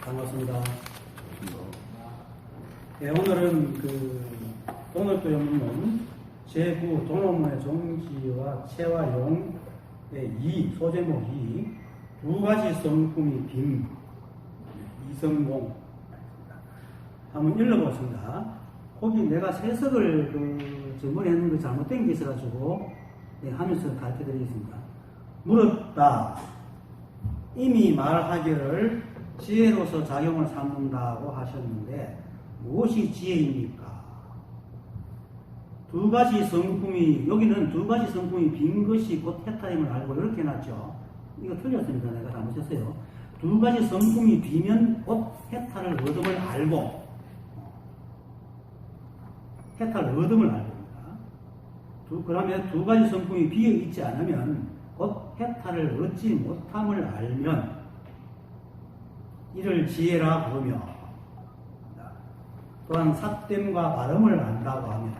반갑습니다. 네, 오늘은 동업도 영문 제9 동업문의 종지와 체와 용의 소제목 2, 두 가지 성품이 빔, 이성공. 한번 읽어보겠습니다. 거기 내가 세석을 저번에 했는 거 잘못된 게 있어가지고 하면서 가르쳐 드리겠습니다. 물었다. 이미 말하기를 지혜로서 작용을 삼는다고 하셨는데 무엇이 지혜입니까? 두 가지 성품이, 여기는 두 가지 성품이 빈 것이 곧 해탈임을 알고 이렇게 해놨죠. 이거 틀렸습니다. 내가 잘못했어요. 두 가지 성품이 비면 곧 해탈을 얻음을 알고, 해탈을 얻음을 알고입니다. 그러면 두 가지 성품이 비어 있지 않으면 곧 해탈을 얻지 못함을 알면 이를 지혜라 부르며, 또한 삿됨과 발음을 안다고 하며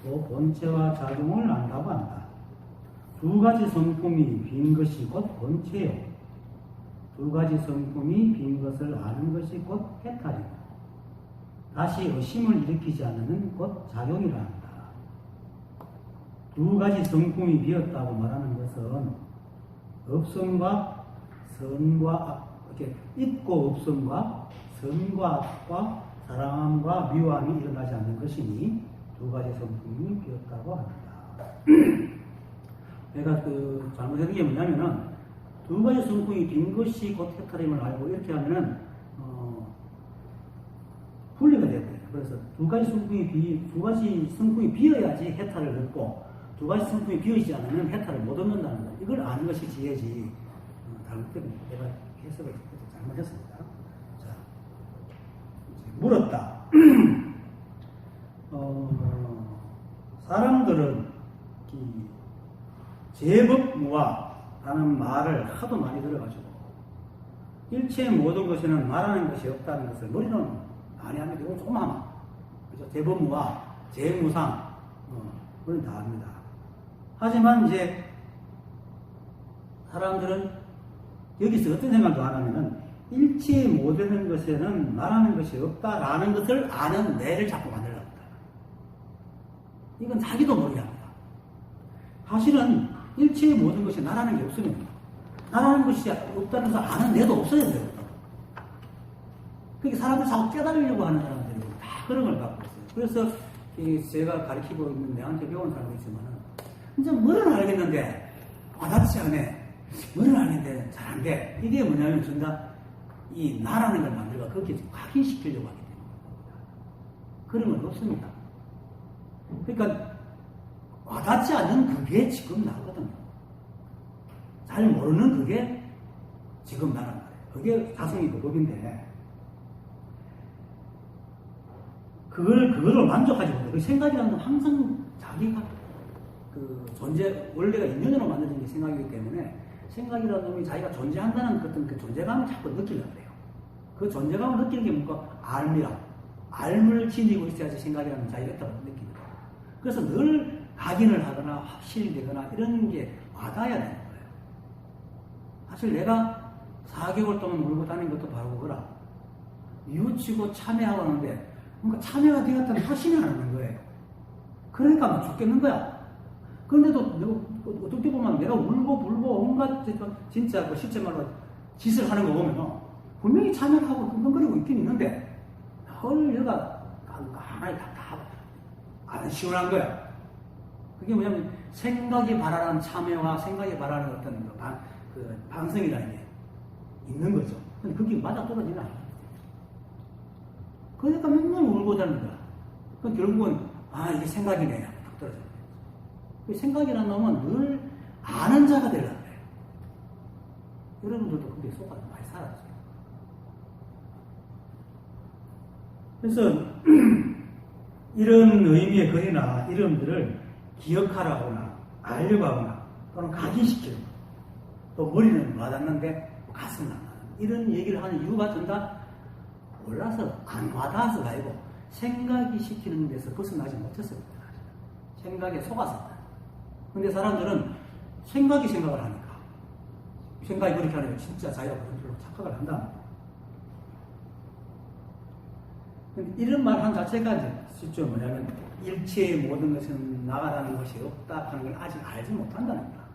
또 본체와 작용을 안다고 한다. 두 가지 성품이 빈 것이 곧 본체요. 두 가지 성품이 빈 것을 아는 것이 곧 해탈이다. 다시 의심을 일으키지 않으면 곧 작용이라 한다. 두 가지 성품이 비었다고 말하는 것은 업성과 선과 악, 이렇게 있고 없음과 선과 악과 사랑함과 미워함이 일어나지 않는 것이니 두 가지 성품이 비었다고 합니다. 내가 잘못한 게 뭐냐면은 두 가지 성품이 빈 것이 곧 해탈임을 알고 이렇게 하면은 분리가 되거든요. 그래서 두 가지 성품이 비어야지 해탈을 얻고 두 가지 성품이 비어있지 않으면 해탈을 못 얻는다는 거. 이걸 아는 것이 지혜지. 잘못되면 내가 해석을 잘못했습니다. 자, 물었다. 사람들은 제법무화라는 말을 하도 많이 들어가지고 일체의 모든 것에는 말하는 것이 없다는 것을 머리는 많이 합니다. 이건 조금 하나. 그죠? 제법무화, 제무상, 그건 다 합니다. 하지만 이제 사람들은 여기서 어떤 생각도 안 하면은 일체 못되는 것에는 말하는 것이 없다라는 것을 아는 뇌를 자꾸 만들려고 합니다. 이건 자기도 모르게 합니다. 사실은 일체의 모든 것이 나라는 게 없으면 나라는 것이 없다는 것을 아는 뇌도 없어야 돼요. 그게 사람들 자꾸 깨달으려고 하는 사람들이 다 그런 걸 갖고 있어요. 그래서 제가 가르치고 있는 내한테 배운 사람이 있지만은 이제 뭐는 알겠는데 와닿지 않네. 뭐는 알겠는데 잘 안 돼. 이게 뭐냐면 전다 이 나라는 걸 만들고 그렇게 각인시키려고 하기 때문에 그런 건 없습니다. 그러니까 와닿지 않는 그게 지금 나거든요. 잘 모르는 그게 지금 나란 말이에요. 그게 다승이 그 법인데 그거를 만족하지 못해. 그 생각이라는 건 항상 자기가 원래가 인연으로 만들어진 게 생각이기 때문에 생각이라는 놈이 자기가 존재한다는 어떤 그 존재감을 자꾸 느끼려고 해요. 그 존재감을 느끼는 게 뭔가 알물 지니고 있어야지 생각이라는 자기가 있다고 느낍니다. 그래서 늘 각인을 하거나 확실히 되거나 이런 게 와닿아야 되는 거예요. 사실 내가 4개월 동안 울고 다닌 것도 바로 그거라. 뉘우치고 참여하고 하는데 뭔가 참여가 되었다는 확신이 안 오는 거예요. 그러니까 막 죽겠는 거야. 그런데도 어떻게 보면 내가 울고 불고 온갖 진짜 실제 말로 짓을 하는 거 보면 분명히 참여하고 끙끙거리고 있긴 있는데 얘가 하나에 다 안 시원한 거야. 그게 뭐냐면 생각이 바라는 참여와 생각이 바라는 어떤 반성이라는 게 있는 거죠. 근데 그게 맞아 떨어지나 않아요. 그러니까 맨날 울고 다니는 거야. 그럼 결국은 이게 생각이네. 탁 떨어져요. 그 생각이라는 놈은 늘 아는 자가 되려고 해요. 여러분들도 그게 속아서 많이 살았어요. 그래서 이런 의미의 글이나 이름들을 기억하라거나 알려고 하거나 또는 각인시키는 거. 또 머리는 와닿는데 가슴은 안 와닿는 이런 얘기를 하는 이유가 전다 몰라서 안 와닿아서가 아니고 생각이 시키는 데서 벗어나지 못했어요. 생각에 속았습니다. 근데 사람들은 생각이 생각을 하니까 생각이 그렇게 하니까 진짜 자기가 그런 줄로 착각을 한다. 이런 말 한 자체가 이제 실제 뭐냐면 일체의 모든 것은 나가라는 것이 없다 하는 걸 아직 알지 못한다는 거야.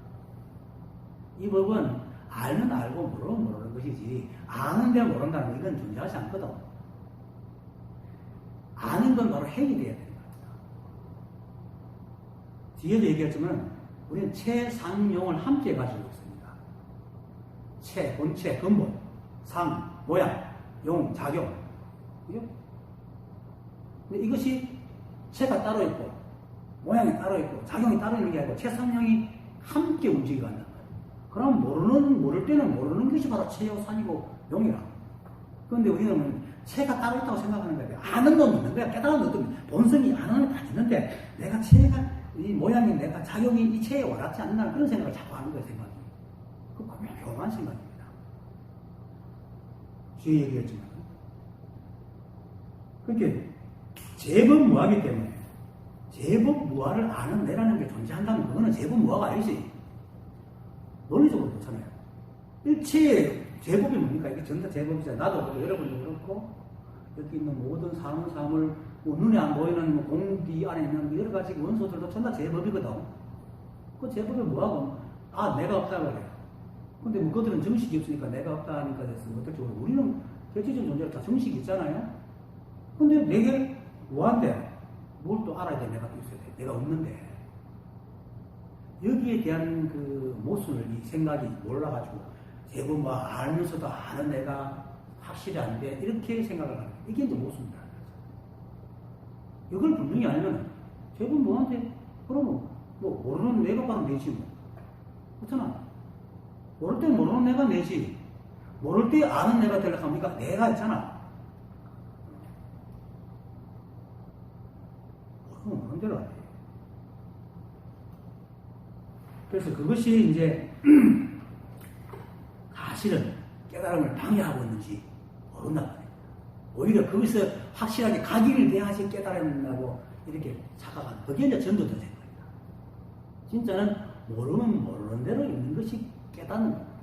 이 법은 알면 알고 모르면 모르는 것이지 아는데 모른다는 건 이건 존재하지 않거든. 아는 건 바로 핵이 돼야 되는 겁니다. 뒤에도 얘기했지만 우리는 체상용을 함께 가지고 있습니다. 체, 본체, 근본, 상, 모양, 용, 작용. 그죠? 근데 이것이 체가 따로 있고 모양이 따로 있고 작용이 따로 있는 게 아니고 체상용이 함께 움직여 간다. 그럼 모를 때는 모르는 것이 바로 체요, 산이고 용이라. 그런데 우리는 체가 따로 있다고 생각하는 거야. 아는 놈이 있는 거야. 깨달은 놈이 본성이 아는 놈이 다 있는데 내가 체가 이 모양이 내가 작용이 이 체에 와닿지 않는다는 그런 생각을 자꾸 하는 거야, 생각이. 그거 교만한 생각입니다. 뒤에 얘기했지만. 그렇게 제법무하기 때문에 제법무화를 아는 내라는 게 존재한다면 그거는 제법무화가 아니지. 논리적으로 그렇잖아요. 일체의 제법이 뭡니까? 이게 전부 다 제법이잖아요. 나도 여러분도 그렇고 여기 있는 모든 사물 뭐 눈에 안 보이는 공기 안에 있는 여러 가지 원소들도 전부 다 제법이거든. 그 제법을 뭐하고 내가 없다고 그래요. 근데 뭐 그들은 정식이 없으니까 내가 없다 하니까 됐으면 어떨적으로 우리는 대체적인 존재가 다 정식이 있잖아요. 근데 내게 뭐한데 뭘 또 알아야 돼. 내가 또 있어야 돼. 내가 없는데 여기에 대한 그 모순을 이 생각이 몰라가지고 제법 뭐 알면서도 아는 내가 확실히 안 돼. 이렇게 생각을 하는 거예요. 이게 이제 모순이라는 거죠. 이걸 분명히 알면 제법 뭐한테 그러면 뭐 모르는 내가 바로 내지 뭐. 그렇잖아. 모를 때 모르는 내가 내지. 모를 때 아는 내가 되려고 하니까 내가 있잖아. 모르는 대로 안 돼. 그래서 그것이 이제 사실은 깨달음을 방해하고 있는지 모른단 말이에요. 오히려 거기서 확실하게 각인을 돼야지 깨달음이라고 이렇게 착각하는 그게 이제 전도된 생각입니다. 진짜는 모르면 모르는 대로 있는 것이 깨닫는 겁니다.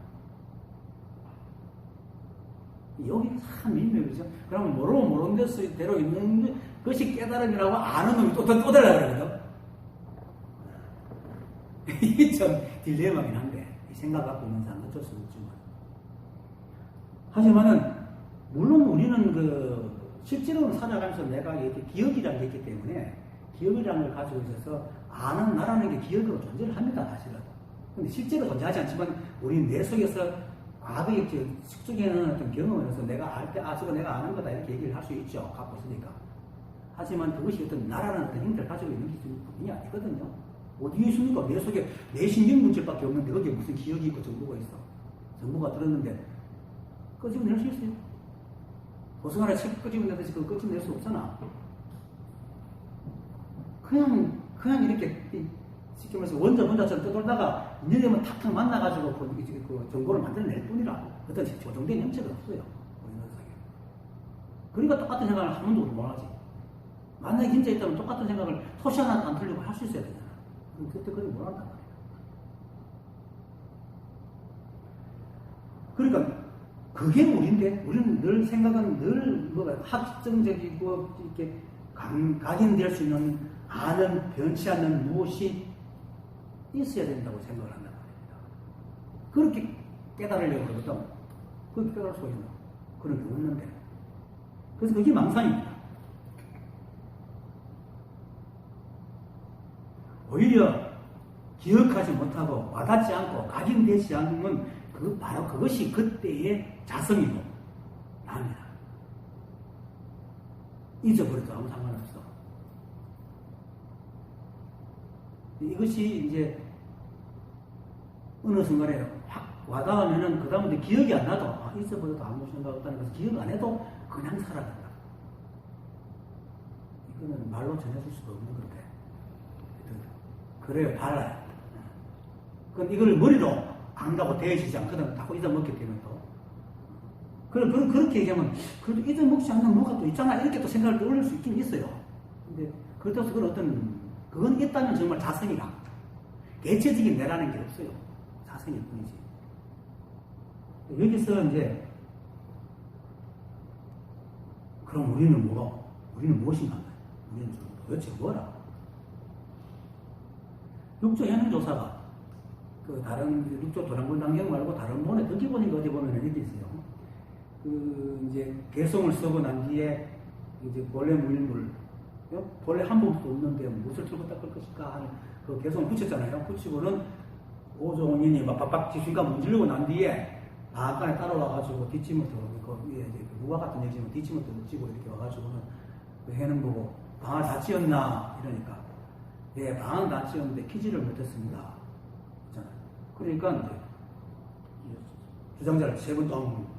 여기 참 미묘해죠. 그러면 모르면 모르는 대로 있는 것이 깨달음이라고 아는 놈이 또 되려고 그러거든. 이게 참 딜레마긴 한데 이 생각 갖고 있는 사람은 어쩔 수 없지만 하지만은 물론 우리는 그 실제로는 살아가면서 내가 이렇게 기억이라는 게 있기 때문에 기억이라는 걸 가지고 있어서 아는 나라는 게 기억으로 존재를 합니다. 사실은. 근데 실제로 존재하지 않지만 우리 뇌 속에서 과거에 숙적해놓은 어떤 경험을 해서 내가 알 때 저거 내가 아는 거다 이렇게 얘기를 할 수 있죠. 갖고 있으니까. 하지만 그것이 어떤 나라는 어떤 형태를 가지고 있는 게 분이 아니거든요. 어디에 있습니까? 뇌 속에 뇌신경 문제밖에 없는데 거기에 무슨 기억이 있고 정보가 있어. 정보가 들었는데 끄집어낼 수 있어요? 도서 하나 책 끄집어내듯이 그거 끄집어낼 수 없잖아. 그냥 이렇게 쉽게 말해서 원자처럼 떠돌다가 인연 되면 탁탁 만나가지고 그 정보를 만들어낼 뿐이라 어떤 조정된 형체가 없어요. 그러니까 똑같은 생각을 한 번도 못하지. 만약에 진짜 있다면 똑같은 생각을 토시 하나 안 틀리고 할 수 있어야 되잖아. 그때 그렇게 못한단 말이야. 그러니까 그게 우리인데 우리는 늘 생각은 늘 뭐가 합정적이고 이렇게 각인될 수 있는 아는 변치 않는 무엇이 있어야 된다고 생각을 한단 말입니다. 그렇게 깨달으려고 그러거든. 그렇게 깨달을 수가 있나? 그런 게 없는데. 그래서 그게 망상입니다. 오히려 기억하지 못하고 와닿지 않고 각인되지 않으면 바로 그것이 그때의 자성이고 납니다. 잊어버려도 아무 상관없어. 이것이 이제 어느 순간에 확 와닿으면은 그 다음부터 기억이 안 나도 잊어버려도 아무 생각 없다는 것을 기억 안 해도 그냥 살아간다. 이거는 말로 전해줄 수가 없는 건데. 그래요, 달라요. 그럼 이걸 머리로 안 가고 대해지지 않거든. 자꾸 잊어먹게 되면 또. 그렇게 얘기하면, 그래도 잊어먹지 않는 뭐가 또 있잖아. 이렇게 또 생각을 떠올릴 수 있긴 있어요. 근데, 그렇다고 해서 그건 있다면 정말 자성이라. 개체적인 내라는 게 없어요. 자성일 뿐이지. 여기서 이제, 그럼 우리는 뭐고? 우리는 무엇인가? 우리는 도대체 뭐라? 육조 현행조사가 그 다른 육조 도량권 단경 말고 다른 본에 더 기본인 거 어디 보면 이렇게 있어요. 그 이제 개성을 쓰고 난 뒤에 이제 본래 무인물 본래 한 번도 없는데 무엇을 들고 닦을 것일까 하는 그 개성을 붙였잖아요. 붙이고는 오종인이 막 박박 지수가 문지르고 난 뒤에 방앗간에 따라와가지고 뒷짐부터 그 위에 이제 무화 같은 얘기지만 뒷짐부터 묻히고 이렇게 와가지고는 그 해는 보고 방을 다 찧었나 이러니까 예 방은 다 찧었는데 키지를 못했습니다. 있잖아요. 그러니까 이제 주장자를 세 번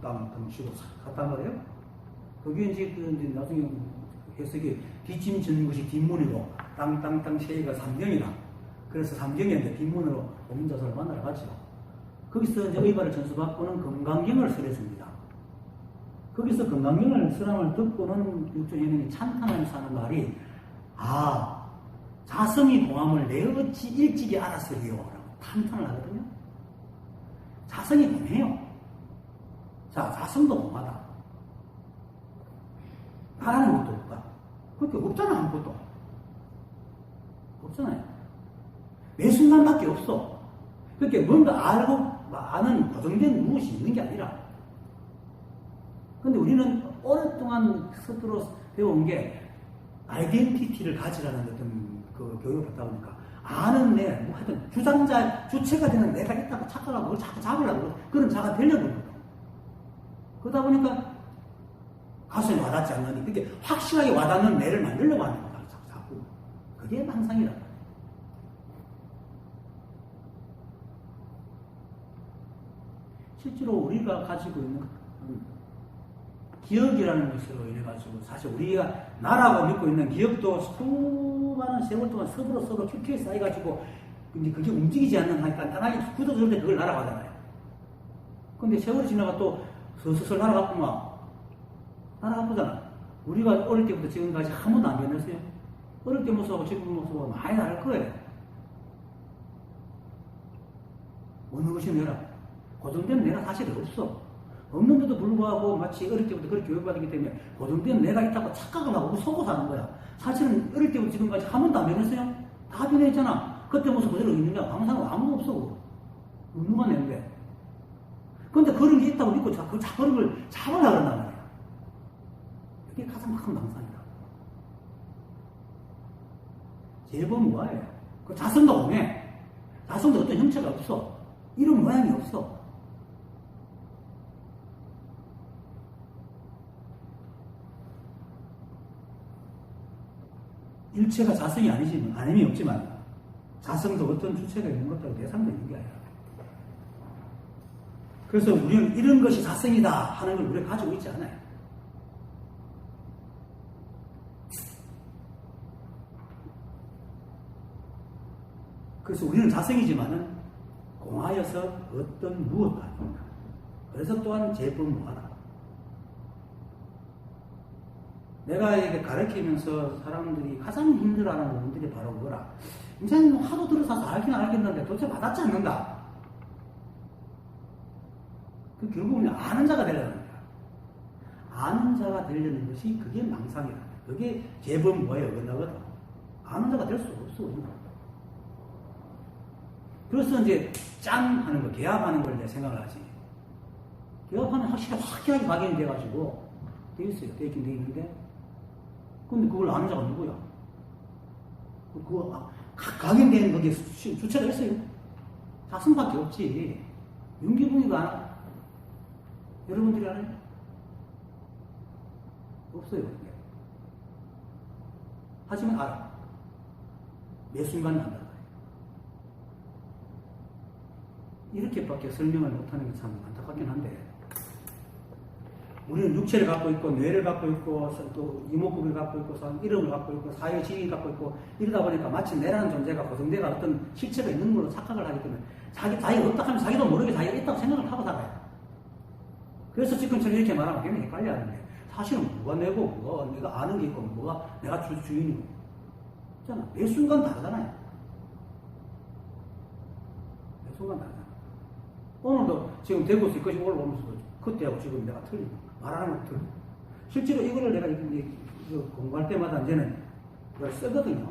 땅 치고 갔단 말이에요. 그게 이제 그 이제 나중에 해석이 뒷짐 짓는 것이 뒷문이고 땅 세기가 삼경이라. 그래서 삼경이었는데 뒷문으로 옥문자선을 만나러 갔죠. 거기서 이제 의발을 전수받고는 금강경을 설해줍니다. 거기서 금강경을 설함을 듣고는 육조현행이 찬탄하면서 하는 말이 자성이 공함을 내 어찌 일찍이 알았으리요 라고 탄탄을 하거든요. 자성이 공해요. 자, 자성도 공하다. 말하는 것도 없다. 그렇게 없잖아, 아무것도. 없잖아요. 매 순간밖에 없어. 그렇게 뭔가 알고 아는 고정된 무엇이 있는 게 아니라. 근데 우리는 오랫동안 스스로 배운 게 아이덴티티를 가지라는 어떤 그 교육을 받다 보니까 아는 뭐 하여튼 주체가 되는 내가 있다고 착각하고 그걸 자꾸 잡으려고 그런 자가 되려고 그러거든. 그러다 보니까 가슴에 와닿지 않는 그게 확실하게 와닿는 내를 만들려고 하는 거다. 자꾸. 그게 망상이라고. 실제로 우리가 가지고 있는 기억이라는 것으로 인해가지고 사실 우리가 나라고 믿고 있는 기억도 수많은 세월 동안 서로 큐큐에 쌓여가지고 이제 그게 움직이지 않는 한 간단하게 굳어질 때 그걸 날아가잖아요. 근데 세월이 지나가 또 서서설 날아갔구만. 날아가보잖아. 우리가 어릴 때부터 지금까지 한 번도 안 변했어요. 어릴 때 모습하고 지금 모습하고 많이 다를 거예요. 어느 것이 내라. 고정된 내가 사실 없어. 없는데도 불구하고 마치 어릴 때부터 그렇게 교육받았기 때문에 고정된 내가 있다고 착각을 하고 속고 사는 거야. 사실은 어릴 때부터 지금까지 한 번도 안 변했어요? 다 변했잖아. 그때 모습 그대로 있느냐? 항상 아무도 없어. 누가 낸데. 근데 그런 게 있다고 믿고 자꾸 그런 걸 잡으려고 그런단 말이야. 이게 가장 큰 망상이다. 제법은 뭐예요? 그 자성도 없네. 자성도 어떤 형체가 없어. 이런 모양이 없어. 일체가 자성이 아님이 없지만 자성도 어떤 주체가 있는 것도 대상도 있는 게 아니라. 그래서 우리는 이런 것이 자성이다 하는 걸 우리가 가지고 있지 않아요. 그래서 우리는 자성이지만은 공하여서 어떤 무엇도 아닙니다. 그래서 또한 제법무하다. 내가 이렇게 가르치면서 사람들이 가장 힘들어하는 부분들이 바로 그거라. 이제는 하도 들어서 알긴 알겠는데 도대체 와닿지 않는다. 그 결국은 아는 자가 되려는 거야. 아는 자가 되려는 것이 그게 망상이다. 그게 제법무에 어긋나거든. 아는 자가 될 수 없어. 그래서 이제 짠 하는 거, 개합하는 걸 내 생각을 하지. 개합하면 확실하게 각인이 돼가지고 돼 있어요. 돼 있긴 돼 있는데. 근데 그걸 아는 자가 누구야? 그거 각인되는 거기에 주체가 있어요. 자성밖에 없지. 윤기붕이가 아나? 여러분들이 알아요? 없어요. 하지만 알아. 매 순간 안다. 이렇게밖에 설명을 못하는 게 참 안타깝긴 한데, 우리는 육체를 갖고 있고 뇌를 갖고 있고 또 이목구비를 갖고 있고 이름을 갖고 있고 사회 지위를 갖고 있고 이러다 보니까 마치 내라는 존재가 고정돼가 어떤 실체가 있는 걸로 착각을 하기 때문에 자기가 없다 하면 자기도 모르게 자기가 있다고 생각을 하고 살아요. 그래서 지금처럼 이렇게 말하면 굉장히 헷갈려하는데 사실은 뭐가 내고 뭐가 내가 아는 게 있고 뭐가 내가 주인이고 있잖아. 매 순간 다르잖아요. 매 순간 다르잖아. 오늘도 지금 대구에서 이것이 올라오면서도 그때하고 지금 내가 틀리고 말하는 것도 틀리고 실제로 이거를 내가 이제 공부할 때마다 이제는 그걸 쓰거든요.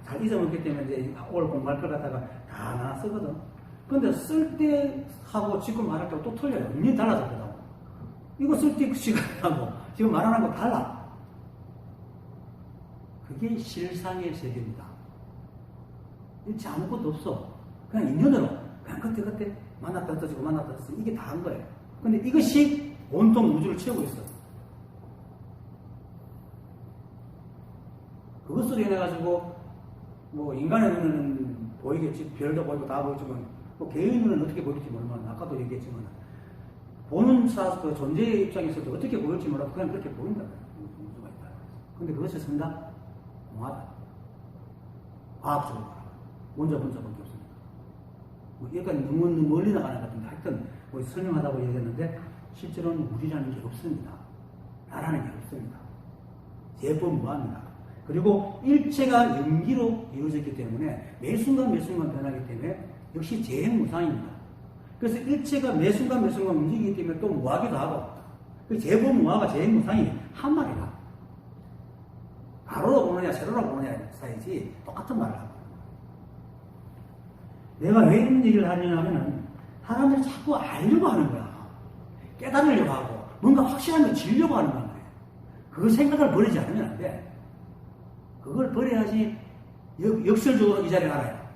잘 잊어먹기 때문에 이제 오늘 공부할 걸 갖다가 다 하나 쓰거든. 근데 쓸 때 하고 지금 말할 때하고 또 틀려요. 완전히 달라졌거든. 이거 쓸 때 시간하고 지금 말하는 거 달라. 그게 실상의 세계입니다. 일체 아무것도 없어. 그냥 인연으로 그냥 그때 만났다 떠지고 만났다 떠지고 이게 다 한 거예요. 근데 이것이 온통 우주를 채우고 있어. 그것으로 인해가지고 뭐 인간의 눈에는 보이겠지. 별도 보이고 다 보이지만 뭐 개의 눈은 어떻게 보일지 모르면 아까도 얘기했지만 보는 그 존재의 입장에서도 어떻게 보일지 몰라도 그냥 그렇게 보인다. 우주가 있다. 근데 그것이 생각 공하다. 과학적으로 말하면 원자 분자밖에 없습니다. 뭐 약간 너무 멀리 나가는 것 같은데 하여튼 뭐 설명하다고 얘기했는데 실제로는 우리라는 게 없습니다. 나라는 게 없습니다. 제법무합니다. 그리고 일체가 연기로 이루어졌기 때문에 매 순간 변하기 때문에 역시 재행무상입니다. 그래서 일체가 매 순간 움직이기 때문에 또 무하기도 하고 그 제법무화가 재행무상이 한 말이다. 가로로 보느냐 세로로 보느냐 사이지 똑같은 말을 하고 내가 왜 이런 얘기를 하느냐 하면은 사람들이 자꾸 알려고 하는 거야. 깨달으려고 하고 뭔가 확실한 걸 지으려고 하는 거야. 그 생각을 버리지 않으면 안 돼. 그걸 버려야지 역설적으로 이 자리에 알아요.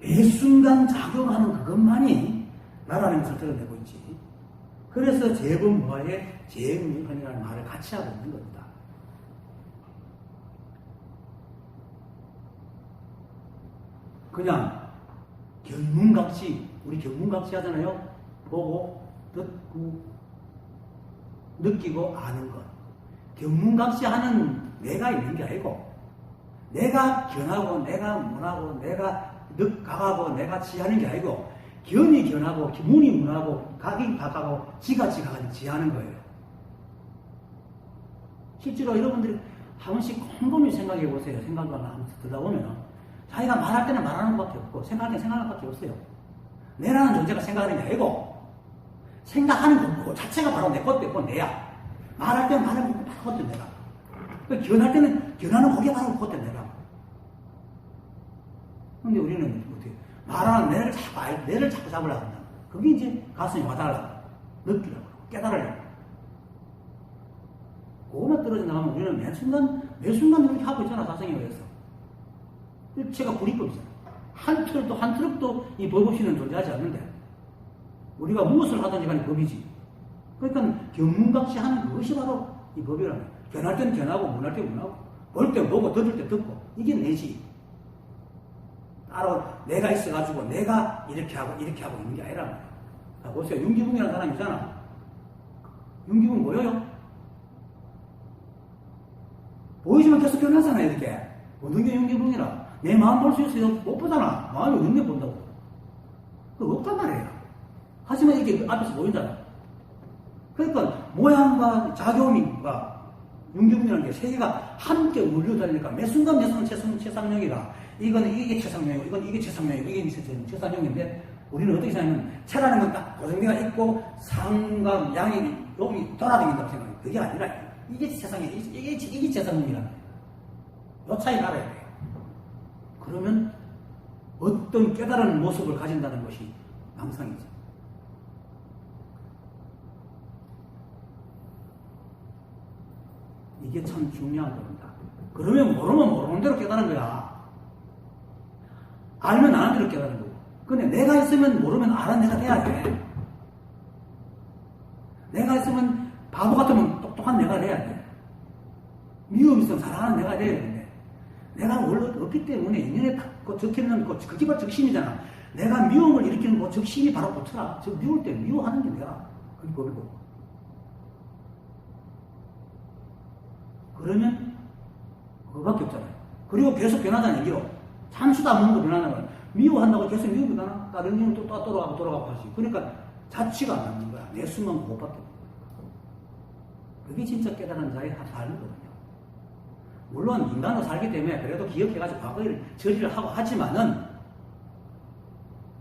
매 순간 작용하는 그것만이 나라는 것을 드러내고 있지. 그래서 재범무화의 재행문이라는 말을 같이 하고 있는 겁니다. 그냥 견문각시, 우리 견문각시 하잖아요. 보고, 듣고, 느끼고, 아는 것. 견문각시 하는 내가 있는 게 아니고, 내가 견하고, 내가 문하고, 내가 늑각하고, 내가 지하는 게 아니고, 견이 견하고, 문이 문하고, 각이 각하고, 지가 지하는 거예요. 실제로 여러분들이 한 번씩 곰곰이 생각해 보세요. 생각을 한번 듣다 보면, 자기가 말할 때는 말하는 것밖에 없고, 생각할 때는 생각하는 것밖에 없어요. 내라는 존재가 생각하는 게 아니고, 생각하는 것 자체가 바로 내 것도 내야. 말할 때는 말하는 것도 바로 그것도 내가. 견할 때는 견하는 그게 바로 그것도 내가. 근데 우리는 어떻게 말하는 내를 자꾸 잡으려고 한다. 그게 이제 가슴이 와달라고, 느끼려고, 깨달으려고. 그거만 떨어져 나가면 우리는 매 순간 이렇게 하고 있잖아, 사생에 의해서. 일체가 불이법이잖아. 한 트럭도 이 법 없이는 존재하지 않는데, 우리가 무엇을 하든지 간에 법이지. 그러니까 견문각시 하는 그것이 바로 이 법이라는 거야. 견할 때는 견하고, 문할 때는 문하고, 볼 때 보고, 들을 때 듣고, 이게 내지. 따로 내가 있어가지고 내가 이렇게 하고 있는 게 아니라 말이야. 자, 보세요. 윤기붕이라는 사람이 있잖아. 윤기붕 보여요? 보이지만 계속 변하잖아요, 이렇게. 어느 게 윤기붕이라. 내 마음 볼 수 있어요? 못 보잖아. 마음이 어느 게 본다고. 그거 없단 말이에요. 하지만 이게 앞에서 보인잖아. 그러니까 모양과 작용과 윤기붕이라는 게 세 개가 함께 물려다니니까 매 순간 최상령이라. 이게 최상령이고, 이게 최상령이고, 이게 최상령인데, 우리는 어떻게 생각하면, 체라는 건 딱 고정대가 있고, 상과 양이 여기 돌아다닌다고 생각해요. 그게 아니라, 이게 세상이에요. 이게 최상령이라는 거예요. 요 차이를 알아야 돼요. 그러면, 어떤 깨달은 모습을 가진다는 것이 망상이죠. 이게 참 중요한 겁니다. 그러면 모르는 대로 깨달은 거야. 알면 아는 대로 깨달은 거고. 근데 내가 있으면 모르면 아는 내가 돼야 돼. 내가 있으면 바보 같으면 똑똑한 내가 돼야 돼. 미움 있으면 잘하는 내가 돼야 되는데, 내가 원래 없기 때문에 인연에 적혀있는 그게 바로 적심이잖아. 내가 미움을 일으키는 그 적심이 바로 고쳐라. 저 미울 때 미워하는 게 내가. 그게 법이고. 그러면 그거밖에 없잖아요. 그리고 계속 변하자는 얘기로. 잠수도 안 먹는 거 변하는 거야. 미워한다고 계속 미워하잖아. 다른 이유는 또 돌아가고 하지. 그러니까 자취가 안 남는 거야. 내 순간 그것밖에 없는 거야. 그게 진짜 깨달은 자의 삶이거든요. 물론 인간으로 살기 때문에 그래도 기억해가지고 과거에 처리를 하고 하지만은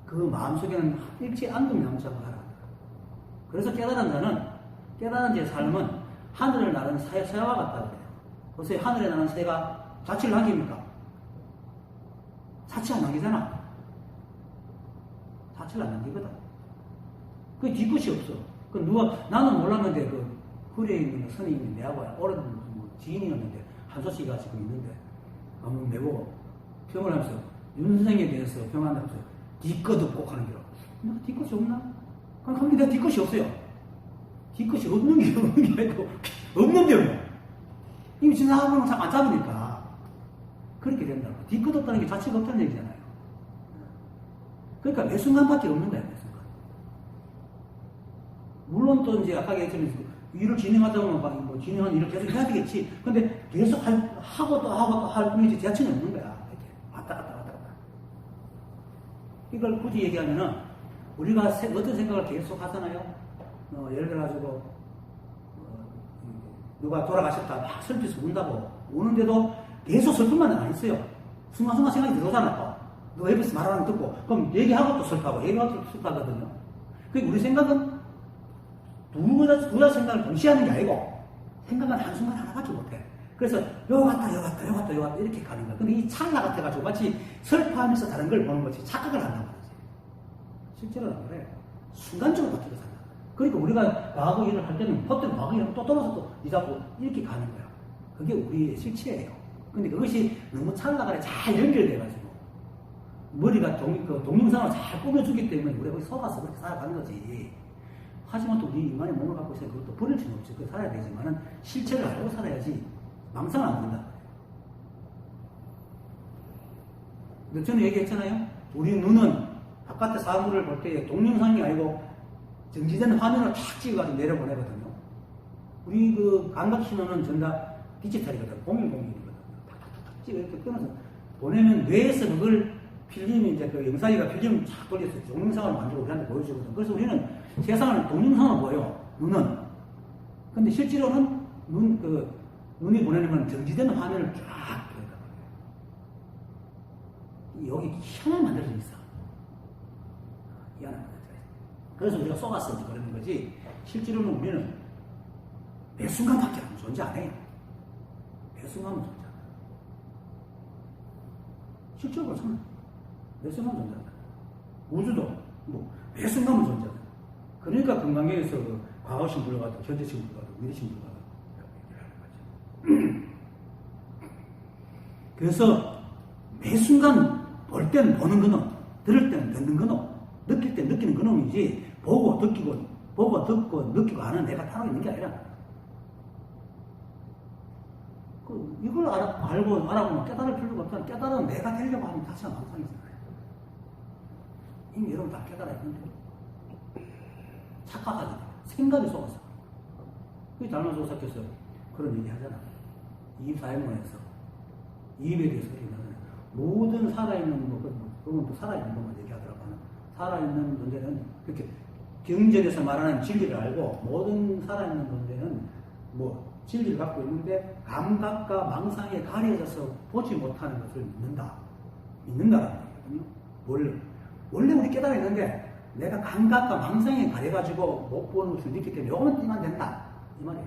그 마음속에는 일체 앙금이 남지 않고 하라. 그래서 깨달은 자는, 깨달은 자의 삶은 하늘을 나는 새와 같다 그래요. 그래서 하늘에 나는 새가 자취를 남깁니까? 자취 안 남기잖아. 자취를 안 남기거든. 그 뒤끝이 없어. 그 나는 몰랐는데 그 후리에 있는 선생님이 내하고 오랜 지인이었는데 한소씨가 지금 있는데 한번 내보고 평을 하면서 윤 선생에 대해서 평한다면서 뒤끝 없고 하는 게라고. 내가 뒤끝이 없나? 그럼 내가 뒤끝이 없어요. 뒤끝이 없는 게 아니고 없는데 뭐. 이미 지나가면 잘 안 잡으니까 그렇게 된다고. 뒤끝 없다는 게 자체가 없다는 얘기잖아요. 그러니까 매 순간밖에 없는 거야, 매 순간. 물론 또 이제 아까 얘기했지만 일을 진행하다 보면 뭐 진행하는 일을 계속 해야 되겠지. 근데 계속 하고 또 할 뿐이지 대처는 없는 거야. 이렇게 왔다 갔다. 이걸 굳이 얘기하면은 우리가 어떤 생각을 계속 하잖아요. 예를 들어가지고 누가 돌아가셨다 막 슬퍼서 운다고 우는데도 계속 슬픔만 안 있어요. 순간순간 생각이 들어오잖아 또. 누가 옆에서 말하는 거 듣고 그럼 얘기하고 또 슬퍼하고 얘기하고 또 슬퍼하거든요. 그러니까 우리 생각은 두 자 생각을 동시에 하는 게 아니고 생각은 한순간 하나밖에 못해. 그래서 요 갔다 이렇게 가는 거야. 근데 이 찰나 같아가지고 마치 슬퍼하면서 다른 걸 보는 거지 착각을 한단 말이지. 실제로는 안 그래. 순간적으로 바뀌고 산다. 그러니까 우리가 과거 일을 할 때는 버튼 과거 일을 또 돌아서 또 이자고 이렇게 가는 거야. 그게 우리의 실체예요. 근데 그것이 너무 찰나가 잘 연결돼가지고 머리가 동영상을 잘 꾸며주기 때문에 우리가 거기 속아서 그렇게 살아가는 거지. 하지만 또 우리 인간의 몸을 갖고 있어야 그것도 버릴 수는 없지. 그걸 살아야 되지만은 실체를 알고 살아야지 망상을 안 된다. 근데 저는 얘기했잖아요. 우리 눈은 바깥의 사물을 볼 때 동영상이 아니고 정지된 화면을 탁 찍어가지고 내려보내거든요. 우리 그 감각신호는 전부 다 디지털이거든. 공일공일이거든요. 탁탁탁 찍어 이렇게 끊어서 보내면 뇌에서 그걸 필름이 이제 그 영상이가 필름을 쫙 돌려서 동영상을 만들고 우리한테 보여주거든. 그래서 우리는 세상을 동영상으로 보여. 눈은. 근데 실제로는 눈이 보내는 정지된 화면을 쫙 보여요. 여기 희한하게 만들어져 있어. 희한하게 만들어져 있어. 그래서 우리가 속았어 그러는 거지. 실제로는 우리는 매 순간밖에 존재 안 해. 매 순간은 존재 안 해. 실제로 그렇잖아. 매 순간 존재한다. 우주도 매 순간은 존재한다. 그러니까 건강계에서 그 과거심 불러가도 현재심 불러가도 미래심 불러가도 이라는 거죠. 그래서 매 순간 볼 때는 보는 그놈, 들을 때는 듣는 그놈, 느낄 때 느끼는 그놈이지 보고 듣고 느끼고 아는 내가 따로 있는 게 아니라 이걸 알아보면 깨달을 필요가 없잖아. 깨달으면 내가 되려고 하면 다시 한 망상이잖아요. 이미 여러분 다 깨달아 있는데 착각하게 돼. 생각이 속아서. 그 달마조사께서 그런 얘기 하잖아. 이입사회문에서 이입에 대해서 얘기하잖아요. 모든 살아있는 그건 또 살아있는 것만 얘기하더라고요. 살아있는 존재는 그렇게 경전에서 말하는 진리를 알고 모든 살아있는 존재는 진리를 갖고 있는데 감각과 망상에 가려져서 보지 못하는 것을 믿는다라는 거거든요. 원래 우리 깨달아 있는데 내가 감각과 망상에 가려가지고 못 보는 것을 느끼기 때문에 요거만 띄면 된다 이 말이에요.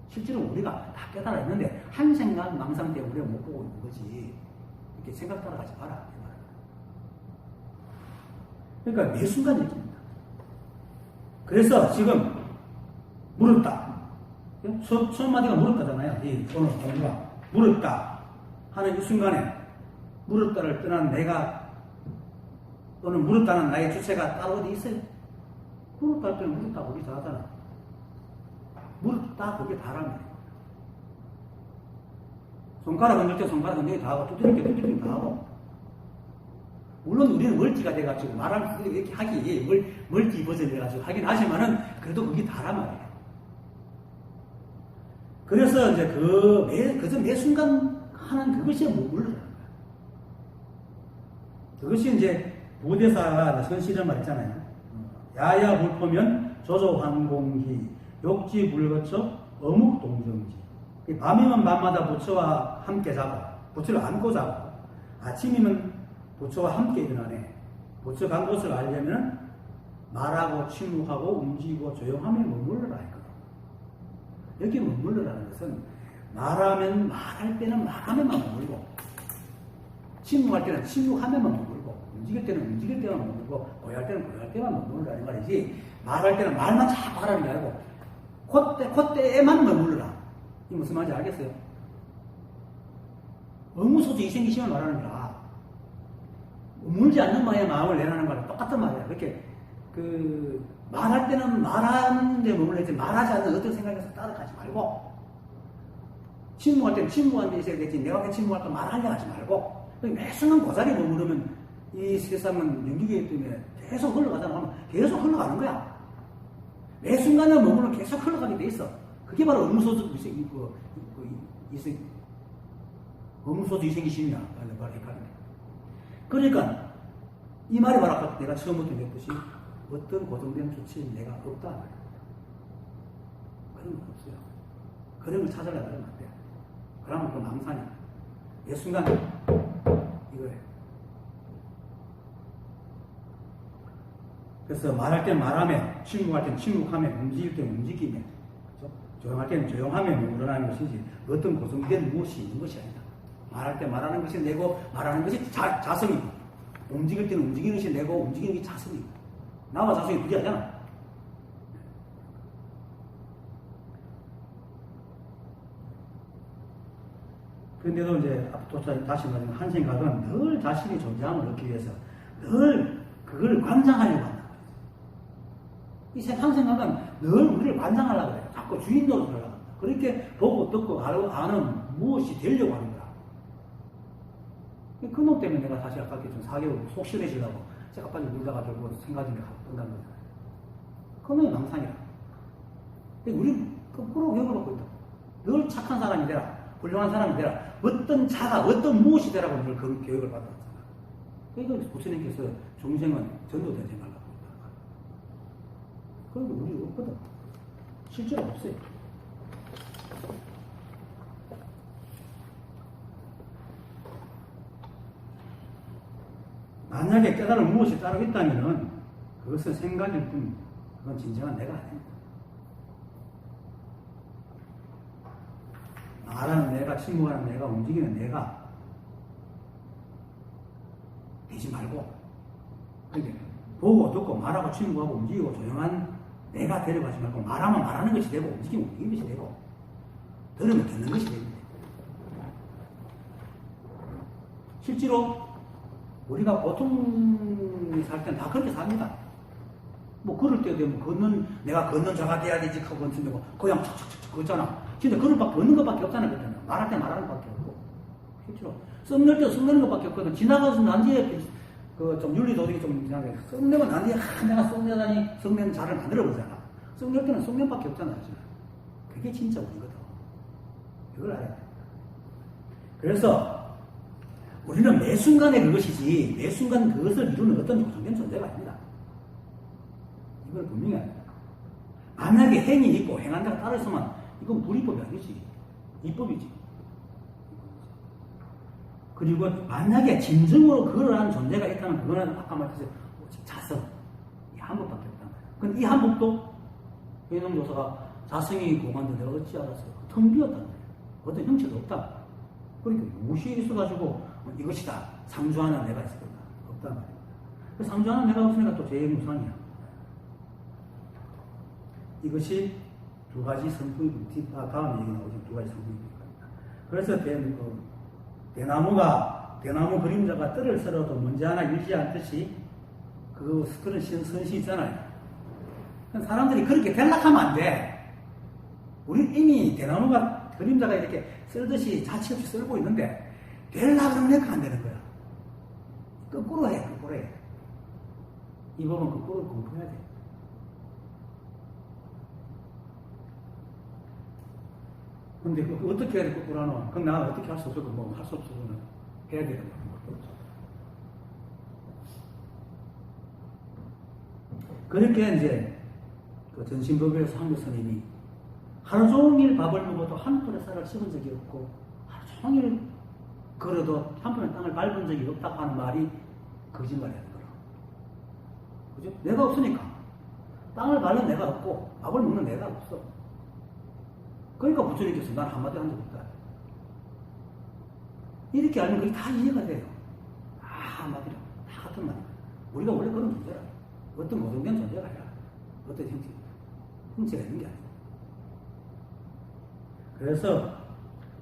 실제로 우리가 다 깨달아 있는데 한 생각 망상 때문에 우리가 못 보고 있는 거지. 이렇게 생각 따라가지 마라 이 말이에요. 그러니까 매 순간 느낍니다. 그래서 지금 물었다. 첫 마디가 물었다잖아요. 이 오늘 공부가 물었다 하는 이 순간에 물었다를 떠난 내가 또는 물었다는 나의 주체가 따로 어디 있어요? 물었다 할 때는 물었다 거기 다 하잖아. 물었다 거기 다라는 거예요. 손가락 흔들 때 손가락 흔들기 다 하고 두드릴 때 다 하고. 물론 우리는 멀티가 돼가지고 말하면 이렇게 하기 멀티 버전 돼가지고 하긴 하지만은 그래도 그게 다란 말이에요. 그래서 이제 그저 매 순간 하는 그것이 물러라는 거예요. 그것이 이제 부대사가 선실을 말했잖아요. 야야 불포면 조조환공기 욕지 불거쳐 어묵동정지. 밤이면 밤마다 부처와 함께 자고 부처를 안고 자고 아침이면 부처와 함께 일어나네. 도착한 곳을 알려면 말하고 침묵하고 움직이고 조용하며 머물러라 했거든. 여기 머물러라는 것은 말하면 말할 때는 말하면만 머물고 침묵할 때는 침묵하면만 머물고 움직일 때는 움직일 때만 머물고 고요할 때는 고요할 때만 머물러라는 말이지 말할 때는 말만 자꾸 하라는 게 아니고 그때에만 머물러라. 이게 무슨 말인지 알겠어요? 의무소득이 생기시면 말하는 거라. 물지 않는 마음에 마음을 내라는 거랑 똑같은 말이야. 그렇게 말할 때는 말하는 데 머물러야지 말하지 않는 어떤 생각에서 따라가지 말고 침묵할 때는 침묵하는 데 있어야 되지 내가 왜 침묵할까 말하려 하지 말고 매 순간 그 자리에 머무르면 이 세상은 연기계이기 때문에 계속 흘러가잖아 하면 계속 흘러가는 거야. 매 순간에 머무르면 계속 흘러가게 돼 있어. 그게 바로 의무소득 이생기심이야. 그러니까 이 말이 바로 아까 내가 처음부터 냈듯이 어떤 고정된 조치는 내가 없다 말이야. 그런 건 없어요. 그런 걸 찾아가야 되면 안 돼. 그러면 그건 망상이야. 매 순간 이거예요. 그래서 말할 땐 말하며 침묵할 땐 침묵하며 움직일 땐 움직이며 그렇죠? 조용할 때는 조용하며 머무르라는 것이지 어떤 고정된 무엇이 있는 것이 아니다. 말할 때 말하는 것이 내고 말하는 것이 자성이고 움직일 때는 움직이는 것이 내고 움직이는 게 자성이고 나와 자성이 부재하잖아. 그런데도 이제 다시 말하면 한 생각은 늘 자신의 존재함을 얻기 위해서 늘 그걸 관장하려고 한다. 한 생각은 늘 우리를 관장하려고 해요. 자꾸 주인 노릇을 하려고 한다. 그렇게 보고 듣고 아는 무엇이 되려고 하는 거야. 그 놈 때문에 내가 사실 아까 좀 사교육 속 시원해지려고 제가 빨리 물다가 결국 생각이 끝난 거잖아요. 그 놈이 망상이야. 근데 우리 거꾸로 교육을 받고 있다. 늘 착한 사람이 되라. 훌륭한 사람이 되라. 어떤 자가 어떤 무엇이 되라고 늘 그런 교육을 받았잖아. 그러니까 부처님께서 중생은 전도된 생각을 하고 있다. 그런데 우리 없거든. 실제로 없어요. 만약에 깨달은 무엇이 따로 있다면은 그것은 생각일 뿐 그건 진정한 내가 아닙니다. 말하는 내가, 침묵하는 내가, 움직이는 내가 되지 말고 그러니까 보고 듣고 말하고 침묵하고 움직이고 조용한 내가 데려가지 말고 말하면 말하는 것이 되고 움직이면 움직이는 것이 되고 들으면 듣는 것이 됩니다. 실제로 우리가 보통 살 때는 다 그렇게 삽니다. 뭐 걸을 때 되면 내가 걷는 자가 돼야 되지 하고 걷는다고 그냥 척척척 걷잖아. 진짜 걷는 것밖에 없잖아. 그때는. 말할 때 말하는 것밖에 없고. 실제로 썩낼 때 썩내는 것밖에 없거든. 지나가서 난지에 좀 윤리도덕이 좀 이상하게 썩내면 난지에 내가 썩내다니 썩내는 자를 만들어 보잖아. 썩낼 때는 썩낼 밖에 없잖아. 사실. 그게 진짜 우리거든. 이걸 알아야 돼. 그래서 우리는 매 순간에 그것이지 매 순간 그것을 이루는 어떤 고정된 존재가 아닙니다. 이걸 분명히 알아야 돼. 만약에 행이 있고 행한다가 따로 있으면 이건 불이법이 아니지. 이법이지. 그리고 만약에 진정으로 그걸 하는 존재가 있다면 그거는 아까 말했듯이 자성. 이 한 법밖에 없단 말이야. 근데 이 한 법도 회동 조사가 자성이 공한데 내가 어찌 알았어요? 텅 비었단 말이야. 어떤 형체도 없다. 그러니까 무엇이 있어가지고 이것이다. 상주하는 내가 있을 거다. 없단 말이야. 그 상주하는 내가 없으니까 또 제일 무상이야. 이것이 두 가지 성품이 다음 얘기 나오죠. 두 가지 성품입니다. 그래서 대나무 그림자가 뜰을 썰어도 먼지 하나 일지 않듯이 그런 선시 있잖아요. 사람들이 그렇게 될락하면 안 돼. 우리 이미 대나무가 그림자가 이렇게 썰듯이 자치 없이 썰고 있는데 될락하면 내가 안 되는 거야. 거꾸로 해. 이 법은 거꾸로 공부해야 돼. 근데 어떻게 해야 될 거꾸로 하노? 그럼 나 어떻게 할 수 없어? 뭐 할 수 없어서는 해야 되는 거야. 그렇게 이제 그 전신법에서 한국 스님이 하루 종일 밥을 먹어도 한 푼의 쌀을 씹은 적이 없고 하루 종일 걸어도 한 푼의 땅을 밟은 적이 없다고 하는 말이 거짓말이라는 거라. 그죠? 내가 없으니까. 땅을 밟는 내가 없고, 밥을 먹는 내가 없어. 그러니까 부처님께서 난 한마디 한 적 없다. 이렇게 알면 그게 다 이해가 돼요. 다 한마디로. 다 같은 말이야. 우리가 원래 그런 존재라. 어떤 고정된 존재가 아니라, 어떤 형체가 있는 게 아니야. 그래서,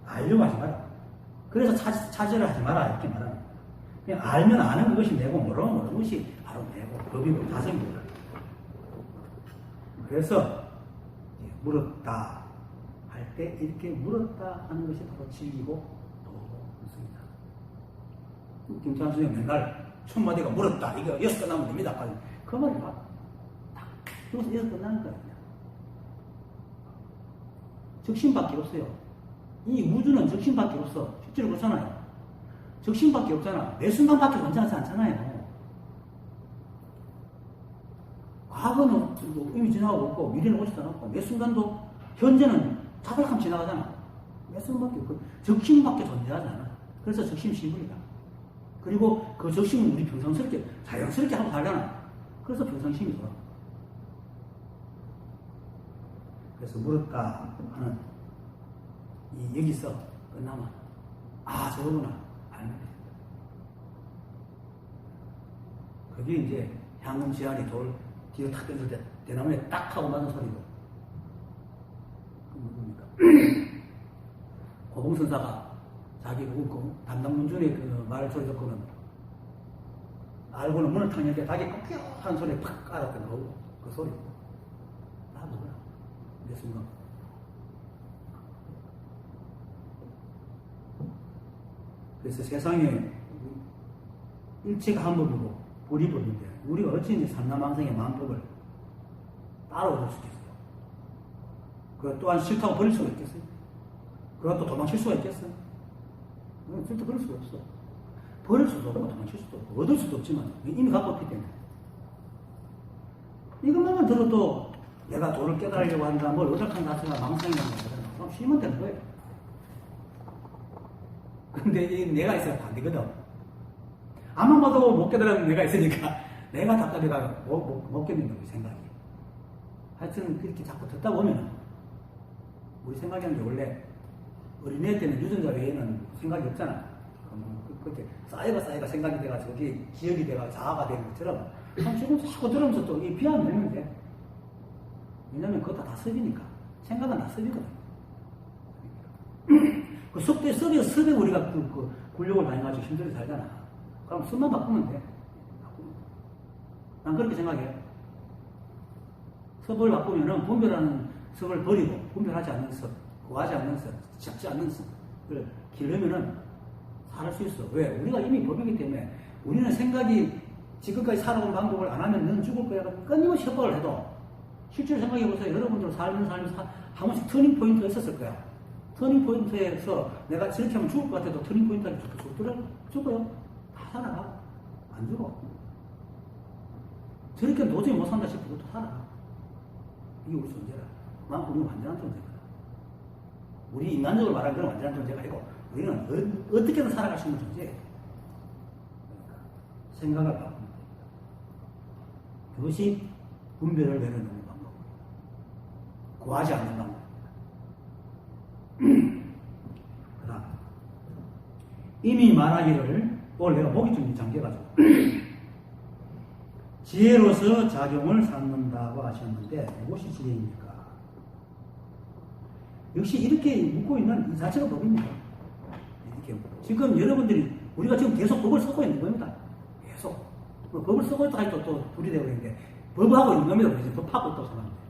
알려고 하지 마라. 그래서 차지를 하지 마라. 이렇게 말하는 거야. 그냥 알면 아는 것이 내고, 모르면 모르는 것이 바로 내고, 법이고, 자성이고. 그래서, 물었다. 할 때, 이렇게 물었다 하는 것이 바로 진리고, 도습니다. 김태환 선생님 맨날, 첫 마디가 물었다. 이거 6개 나면 됩니다. 그 말이 봐. 딱, 여기서 6개 끝나는 거야. 적심밖에 없어요. 이 우주는 적심밖에 없어. 실제로 그렇잖아요. 적심밖에 없잖아. 매 순간밖에 존재하지 않잖아요. 과거는 이미 지나가고 있고, 미래는 오지도 않았고, 매 순간도, 현재는 자발감 지나가잖아. 매 순간밖에 없고, 적심밖에 존재하지 않아. 그래서 적심신불이다. 그리고 그 적심은 우리 평상스럽게, 자연스럽게 하고 살잖아. 그래서 평상심이 돌아. 그래서 물었다 하는, 여기서 끝나면, 저거구나. 알면 돼. 그게 이제 향음 지안이 돌 뒤로 탁 던질 때 대나무에 딱 하고 맞은 소리고. 그 누굽니까? 고봉선사가 자기 그 담당 문준의 그 말 소리 듣고는 알고는 문을 탁 열게 닭이 꾹꾹한 소리에 팍 깔았던 그 소리. 다 누구야? 내 순간. 그래서 세상에 일체가 한 법이고 불이 법인데 우리가 어찌 이제 삼남왕생의 만법을 따라올 수 있겠어요? 그 또한 싫다고 버릴 수가 있겠어요? 그것도 도망칠 수가 있겠어요? 절대 그럴 수가 없어. 버릴 수도 없고 도망칠 수도 없고 얻을 수도 없지만 이미 갖고 있기 때문에 이것만 들어도 내가 도를 깨달으려고 한다 뭘 어작한 자체가 망상이라는 거잖아. 그럼 쉬면 되는 거예요. 근데 내가 있어야 안 되거든. 아무만 봐도 못 깨달으면 내가 있으니까 내가 답답해가 못 깨닫는다고 생각이. 하여튼 그렇게 자꾸 듣다 보면 우리 생각이라는 게 원래 어린애 때는 유전자 외에는 생각이 없잖아. 그렇게 쌓여가 생각이 돼가지고 그게 기억이 돼가 자아가 되는 것처럼 지금 자꾸 들으면서 또 이 비하면 되는 돼. 왜냐면 그거 다 습이니까. 생각은 다 습이거든. 그 습에 우리가 그 굴욕을 당해가지고 힘들게 살잖아. 그럼 습만 바꾸면 돼. 난 그렇게 생각해. 습을 바꾸면은 분별하는 습을 버리고 분별하지 않는 습, 구하지 않는 습, 잡지 않는 습을 기르면은 살을 수 있어. 왜? 우리가 이미 법이기 때문에 우리는 생각이 지금까지 살아온 방법을 안 하면 넌 죽을 거야. 끊임없이 협박을 해도 실제로 생각해보세요. 여러분들 살면서 한 번씩 터닝 포인트가 있었을 거야. 터닝 포인트에서 내가 저렇게 하면 죽을 것 같아도 터닝 포인트가 죽어요. 다 살아가. 안 죽어. 저렇게 도저히 못 산다 싶어도 또 살아가. 이게 우리 존재라. 우리는 완전한 존재거든. 우리 인간적으로 말하는 건 완전한 존재가 아니고 우리는 어떻게든 살아갈 수 있는 존재예요. 그러니까 생각을 바꾸면 됩니다. 그것이 분별을 내려놓는 방법. 구하지 않는 방법. 그 다음 이미 말하기를 오늘 내가 목이 좀 잠겨가지고 지혜로서 작용을 삼는다고 하셨는데 무엇이 지혜입니까? 역시 이렇게 묻고 있는 이 자체가 법입니다. 이렇게 지금 여러분들이 우리가 지금 계속 법을 쓰고 있는 겁니다. 계속 법을 쓰고 있다가 또 불이 되고 있는데 법하고 있는 겁니다. 그래서 법하고 또 생각합니다.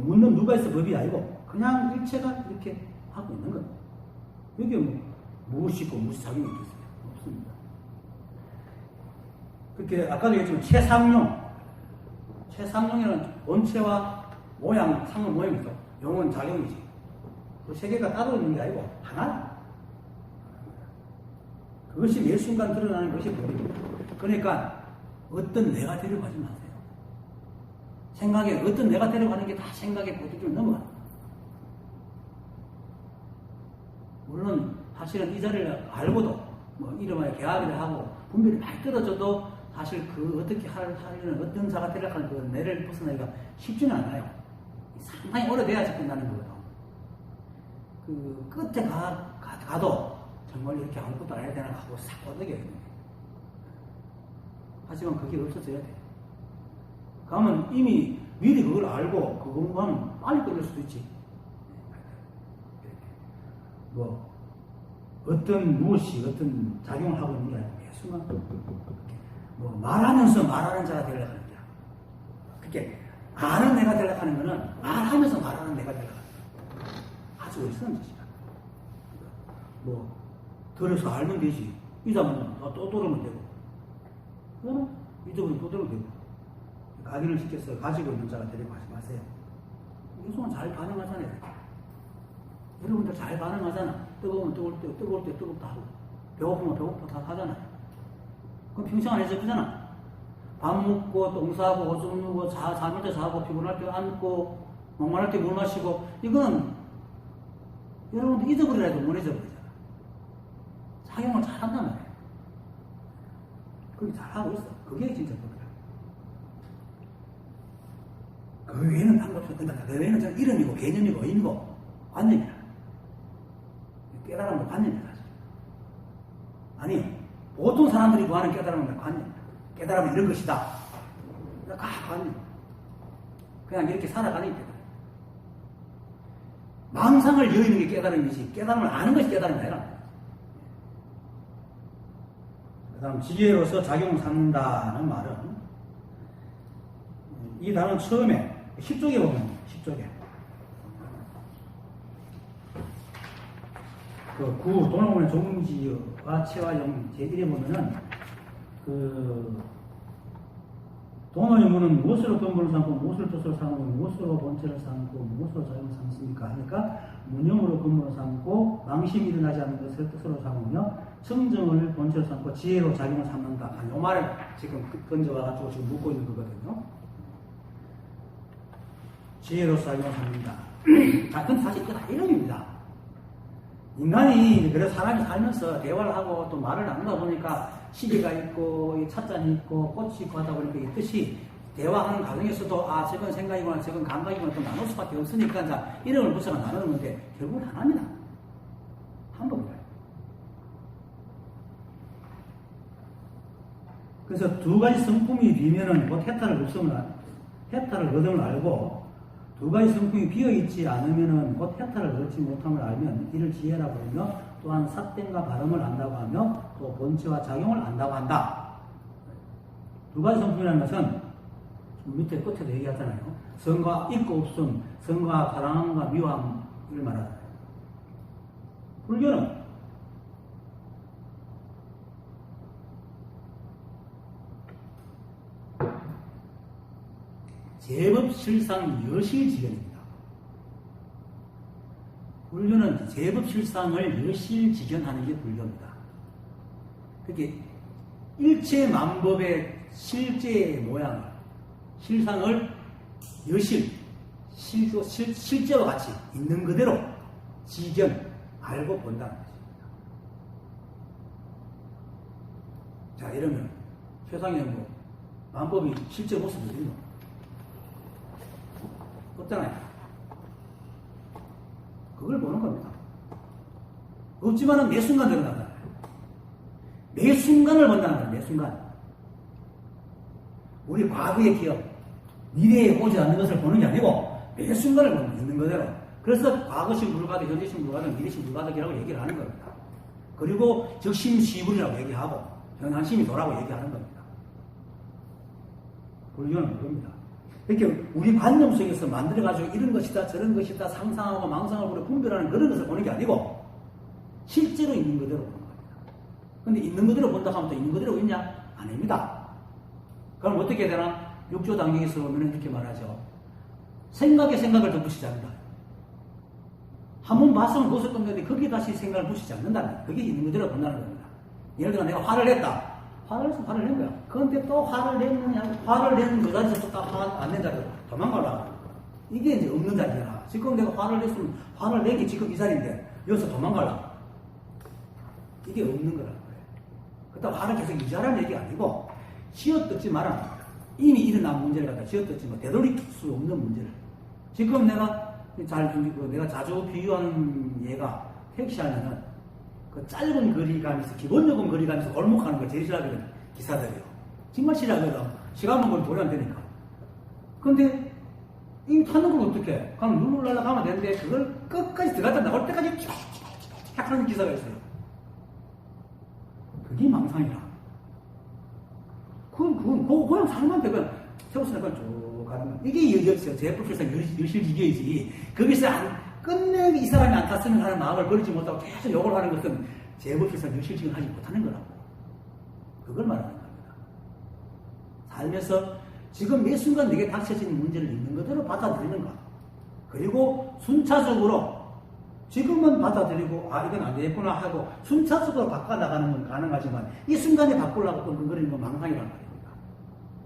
묻는 누가 있어 법이 아니고 그냥 일체가 이렇게 하고 있는 겁니다. 여기 무엇이 있고 무엇이 작용이 있겠어요? 없습니다. 그렇게 아까도 얘기했지만 최상용이라는 원체와 모양, 상은 모양이죠. 용은 작용이지. 그 세 개가 따로 있는 게 아니고 하나. 그것이 매 순간 드러나는 것이 법입니다. 그러니까 어떤 내가 데려가지 마세요. 생각에 어떤 내가 데려가는 게 다 생각의 고도를 넘어가요. 물론 사실은 이 자리를 알고도 이름하여 계약을 하고 분별이 많이 떨어져도 사실 그 어떻게 하려는 어떤 자가 되려고 그 뇌를 벗어나기가 쉽지는 않아요. 상당히 오래돼야지 끝나는 거거든. 그 끝에 가도 정말 이렇게 아무것도 안 해야 되나 하고 싹 뻗어겨요. 하지만 그게 없어져야 돼. 그러면 이미 미리 그걸 알고 그 공부하면 빨리 끝낼 수도 있지. 뭐 어떤 무엇이 어떤 작용을 하고 있는 게 아니고 순간 뭐 말하면서 말하는 자가 되려고 하는 거야. 그게 아는 내가 되려고 하는 거는 말하면서 말하는 내가 되려고 하는 거야. 아주 어리석은 짓이야. 뭐 들어서 알면 되지. 잊으면 또 들으면 되고 그러면 잊어버리면 또 들으면 되고 각인을 시켜서 가지고 있는 자가 되려고 하지 마세요. 요즘은 잘 반응하잖아요. 여러분들 잘 반응하잖아. 뜨거우면 뜨거울 때 뜨겁다 하고 배고프면 배고프다 하잖아요. 그럼 평생 안 해줬잖아. 밥 먹고 똥 싸고 오줌 누고 잠을 때 자고 피곤할 때 앉고 목말할 때 물 마시고 이건 여러분들 잊어버리라 해도 못 잊어버리잖아. 작용을 잘한단 말이에요. 그게 잘하고 있어. 그게 진짜 법이야. 그 외에는 딴 거 없어. 그 외에는 저는 이름이고 개념이고 의미고 관념이야. 깨달음은 관념이야. 아니 보통 사람들이 구하는 깨달음은 관념이야. 깨달음은 이런 것이다. 관념. 그냥 이렇게 살아가는 게 깨달음. 망상을 여의는 게 깨달음이지 깨달음을 아는 것이 깨달음이 아니라. 그 다음 지혜로서 작용을 삼는다는 말은 이 단어는 처음에 10쪽에 보면 10쪽에 그 구 도노문의 종지와 체화용 제1에 보면은 그 도노의 문은 무엇으로 근본을 삼고 무엇을 뜻으로 삼고 무엇으로 본체를 삼고 무엇으로 작용을 삼습니까 하니까 문형으로 근본을 삼고 망심이 일어나지 않는 것을 뜻으로 삼으며 청정을 본체로 삼고 지혜로 작용을 삼는다. 이 말을 지금 던져와가지고 지금 묻고 있는 거거든요. 지혜로 작용을 삼는다. 근데 사실 이거 다 이름입니다. 인간이 그래서 사람이 살면서 대화를 하고 또 말을 나누다 보니까 시계가 있고 찻잔이 있고 꽃이 있고 하다 보니까 이 뜻이 대화하는 과정에서도 저건 생각이구나 저건 감각이구나 또 나눌 수밖에 없으니까 자 이름을 붙여서 나누는 건데 결국은 하나입니다. 한 법이에요. 그래서 두 가지 성품이 비면은 곧 해탈을 얻음을 알고 두 가지 성품이 비어있지 않으면은 곧 해탈을 얻지 못함을 알면 이를 지혜라 부르며 또한 삿됨과 발음을 안다고 하며 또 본체와 작용을 안다고 한다. 두 가지 성품이라는 것은 밑에 끝에도 얘기하잖아요. 성과 있고 없음, 성과 사랑함과 미워함을 말하잖아요. 불교는 제법 실상 여실지견입니다. 불교는 제법 실상을 여실지견하는 게 불교입니다. 그게 일체만법의 실제의 모양을, 실상을 실제와 같이 있는 그대로 지견, 알고 본다는 것입니다. 자, 이러면 세상에 뭐 만법이 실제 모습이 있노? 없잖아요. 그걸 보는 겁니다. 없지만은 매 순간 드러난다. 매 순간을 본다는 거예요. 매 순간. 우리 과거의 기억, 미래에 오지 않는 것을 보는 게 아니고 매 순간을 보는 있는 그대로. 그래서 과거식 불가득, 현재식 불가득, 미래식 불가득이라고 얘기를 하는 겁니다. 그리고 적심시불이라고 얘기하고 현안심이 도라고 얘기하는 겁니다. 불교는 그겁니다. 이렇게 우리 관념 속에서 만들어가지고 이런 것이다 저런 것이다 상상하고 망상하고 분별하는 그런 것을 보는 게 아니고 실제로 있는 그대로 보는 겁니다. 근데 있는 그대로 본다 하면 또 있는 그대로 있냐? 아닙니다. 그럼 어떻게 해야 되나? 육조 단계에서 보면 이렇게 말하죠. 생각에 생각을 더 붙이지 않는다. 한 번 봤으면 그것을 끝내는데 거기에 다시 생각을 붙이지 않는다. 그게 있는 그대로 본다는 겁니다. 예를 들어 내가 화를 냈다. 화를 해서 화를 낸 거야. 그런데 또 화를 냈느냐? 화를 낸 그 자리에서 또 화 안 낸 자리로 도망가라. 이게 이제 없는 자리야. 지금 내가 화를 냈으면 화를 낸 게 지금 이 자리인데 여기서 도망가라. 이게 없는 거라는 거예요. 그렇다고 화를 계속 유지하라는 얘기가 아니고 쥐어뜯지 마라. 이미 일어난 문제를 갖다 쥐어뜯지 마. 되돌릴 수 없는 문제를. 지금 내가 내가 자주 비유하는 예가 택시 하면은 그 짧은 거리 가면서 기본요금 거리 가면서 골목하는 거 제일 싫어하거든. 기사들이요. 정말 싫어하거든. 시간만 걸면 돈이 안 되니까. 근데 이미 타는 걸 어떻게? 그럼 누르려고 하면 되는데 그걸 끝까지 들어갔다 나올 때까지 쫙 하는 기사가 있어요. 그게 망상이라. 그냥 살면 돼. 그냥 세워서 그냥 쭉 가는 거야. 이게 제풀필상 유실기계이지. 거기서 끝내기 이 사람이 안 탔으면 하는 마음을 버리지 못하고 계속 욕을 하는 것은 제풀필상 유실직을 하지 못하는 거라고. 그걸 말하는 겁니다. 살면서 지금 매 순간 내게 닥쳐진 문제를 있는 그대로 받아들이는 것. 그리고 순차적으로 지금은 받아들이고 이건 안 되겠구나 하고 순차적으로 바꿔나가는 건 가능하지만 이 순간에 바꾸려고 끙끙거리는 건 망상이란 말입니다.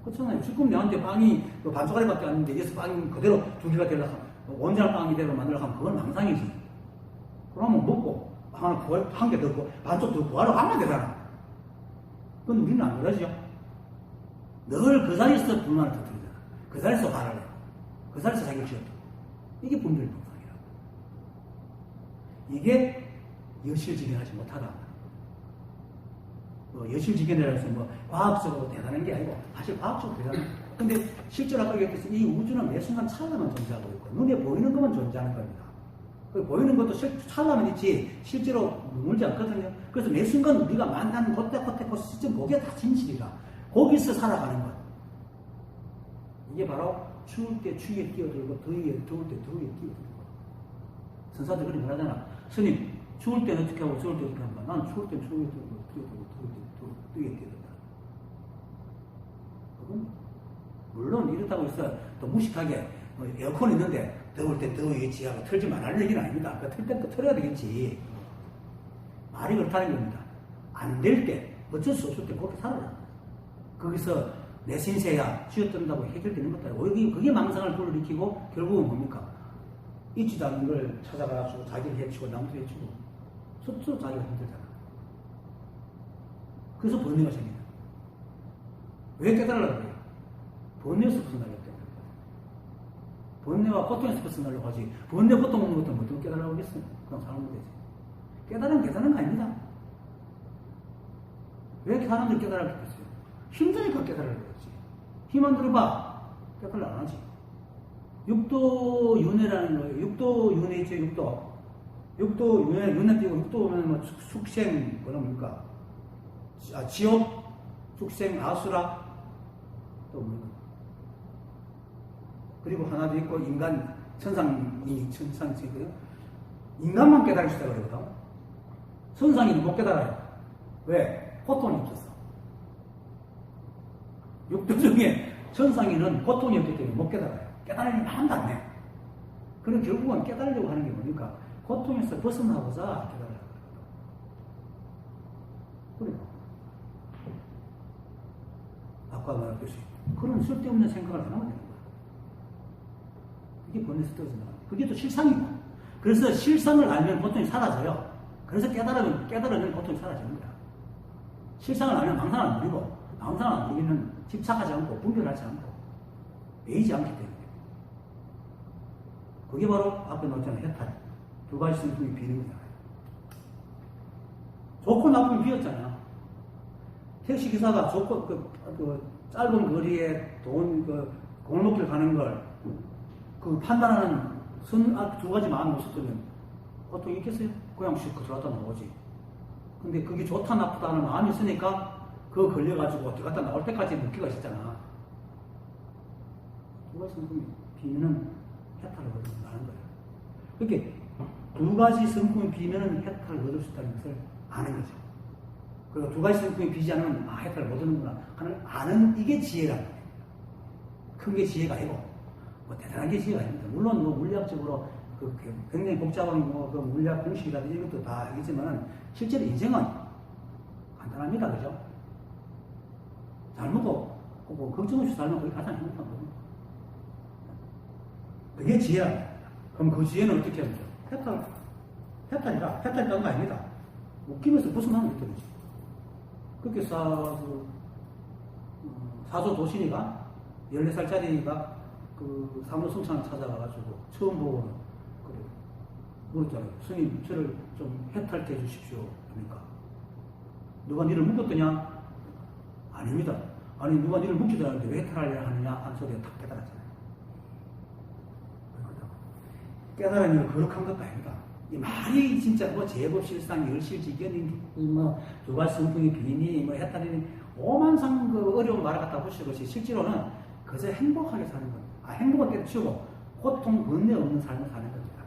그렇잖아요. 지금 내한테 빵이 반쪽짜리밖에 안 되는데 여기서 빵이 그대로 2개가 되려고 하면 원자를 빵이 되려 만들려고 하면 그건 망상이지. 그러면 먹고 빵 하나 한 개 더 구워 반쪽 더 구하러 가면 되잖아. 그건 우리는 안 그러죠. 늘 그 자리에서 불만을 터뜨리잖아. 그 자리에서 화를 내고 그 자리에서 자기를 지었다. 이게 분별 망상이라고. 이게 여실직연하지 못하다. 여실직연이라고 해서 과학적으로 대단한 게 아니고 사실 과학적으로 대단한 거예요. 근데 실제로 아까 얘기했듯이 이 우주는 매 순간 찰나만 존재하고 있고 눈에 보이는 것만 존재하는 겁니다. 보이는 것도 찰나만 있지 실제로 머물지 않거든요. 그래서 매 순간 우리가 만나는 곳곳곳 시점 거기에 다 진실이라 거기서 살아가는 것. 이게 바로 추울 때 추위에 뛰어들고 더울 때 더위에 뛰어들고. 선사들 그렇게 말하잖아. 스님, 추울 때는 어떻게 하고 추울 때 어떻게 한다. 난 추울 때 추위에 뛰어들고 더위에 뛰어든다. 그건 물론 이렇다고 해서 또 무식하게 에어컨 있는데 더울 때 더위에 지하고 틀지 말라는 얘기는 아닙니다. 틀 때 또 틀어야 되겠지. 말이 그렇다는 겁니다. 안 될 때 어쩔 수 없을 때 그렇게 살아라. 거기서 내 신세야 쥐어뜬다고 해결되는 것도 아니고 그게 망상을 불러일으키고 결국은 뭡니까? 있지도 않는 걸 찾아가지고 자기를 해치고 남도 해치고 스스로 자기가 힘들잖아. 그래서 번뇌가 생긴다. 왜 깨달으려고 그래요? 번뇌에서 벗어나려고 때문에. 번뇌와 고통에서 벗어나려고 하지. 번뇌 고통 없는 것도 어떻게 깨달으려고 하겠어요? 그냥 살면 되지. 깨달은 거 아닙니다. 왜 사람들이 깨달으려고 했어요? 힘드니까 깨달으려고 했지. 힘 안 들어봐. 깨달으려 안 하지. 육도윤회라는 거예요. 육도윤회 있죠, 육도. 윤회 띄고 육도 오면 숙생, 뭡니까? 지옥, 숙생, 아수라, 또 뭡니까? 그리고 하나 더 있고, 인간, 천상이고요. 인간만 깨달을 수 있다고 그러거든. 천상이는 못 깨달아요. 왜? 고통이 없었어. 육도 중에 천상이는 고통이 없기 때문에 못 깨달아요. 깨달으려면 마음도 안 내. 그럼 결국은 깨달으려고 하는 게 뭡니까? 고통에서 벗어나고자 깨달으려고 그래요. 아까 말했듯이 그런 쓸데없는 생각을 안 하면 되는 거야. 그게 번뇌에서 떨어진다. 그게 또 실상이고. 그래서 실상을 알면 고통이 사라져요. 그래서 깨달으면 고통이 사라지는 거야. 실상을 알면 망상 안 부리고, 망상 안 부리면 집착하지 않고, 분별하지 않고, 매이지 않기 때문에. 그게 바로 앞에 나왔잖아요. 해탈. 두 가지 성품이 비는 거잖아요. 좋고 나쁨이 비었잖아. 택시기사가 좋고, 짧은 거리에 골목길 가는 걸, 판단하는 두 가지 마음이 없었으면, 고통이 있겠어요? 그냥 실컷 들어갔다 나오지. 근데 그게 좋다, 나쁘다는 마음이 있으니까, 그거 걸려가지고 들어갔다 나올 때까지 느끼가 있었잖아. 두 가지 성품이 비면은 해탈을 얻는다는 거예요. 그렇게 두 가지 성품이 비면은 해탈을 얻을 수 있다는 것을 아는 거죠. 그리고 두 가지 성품이 비지 않으면 해탈을 못 얻는구나 하는 아는 이게 지혜라는 거예요. 큰 게 지혜가 아니고 대단한 게 지혜가 아닙니다. 물론 물리학적으로 굉장히 복잡한 물리학 공식이라든지 이것도 다 알겠지만 실제로 인생은 간단합니다. 그죠? 잘 먹고 걱정 없이 살면 그게 가장 행복한 겁니다. 그게 지혜랍니다. 그럼 그 지혜는 어떻게 합니까? 해탈이라는 거 아닙니다. 웃기면서 벗어나면 되지. 그렇게 싸서 사조 도신이가 14살짜리가 그 사무승창을 찾아가가지고 처음 보고는 그래 물었잖아요. 스님 저를 좀 해탈케 해주십시오. 그러니까 누가 니를 묶었더냐? 아닙니다. 아니 누가 니를 묶기도 하는데 왜 해탈하려 하느냐? 한 소리가 탁 깨달았잖아요. 깨달은 일은 거룩한 것도 아닙니다. 이 말이 진짜 뭐 제법실상 열실지견인 뭐두 가지 성품이 비니 뭐 해탈이니 오만상 그 어려운 말을 갖다 붙일 것이 실제로는 그저 행복하게 사는 겁니다. 행복을 때려치우고 고통 번뇌 없는 삶을 사는 겁니다.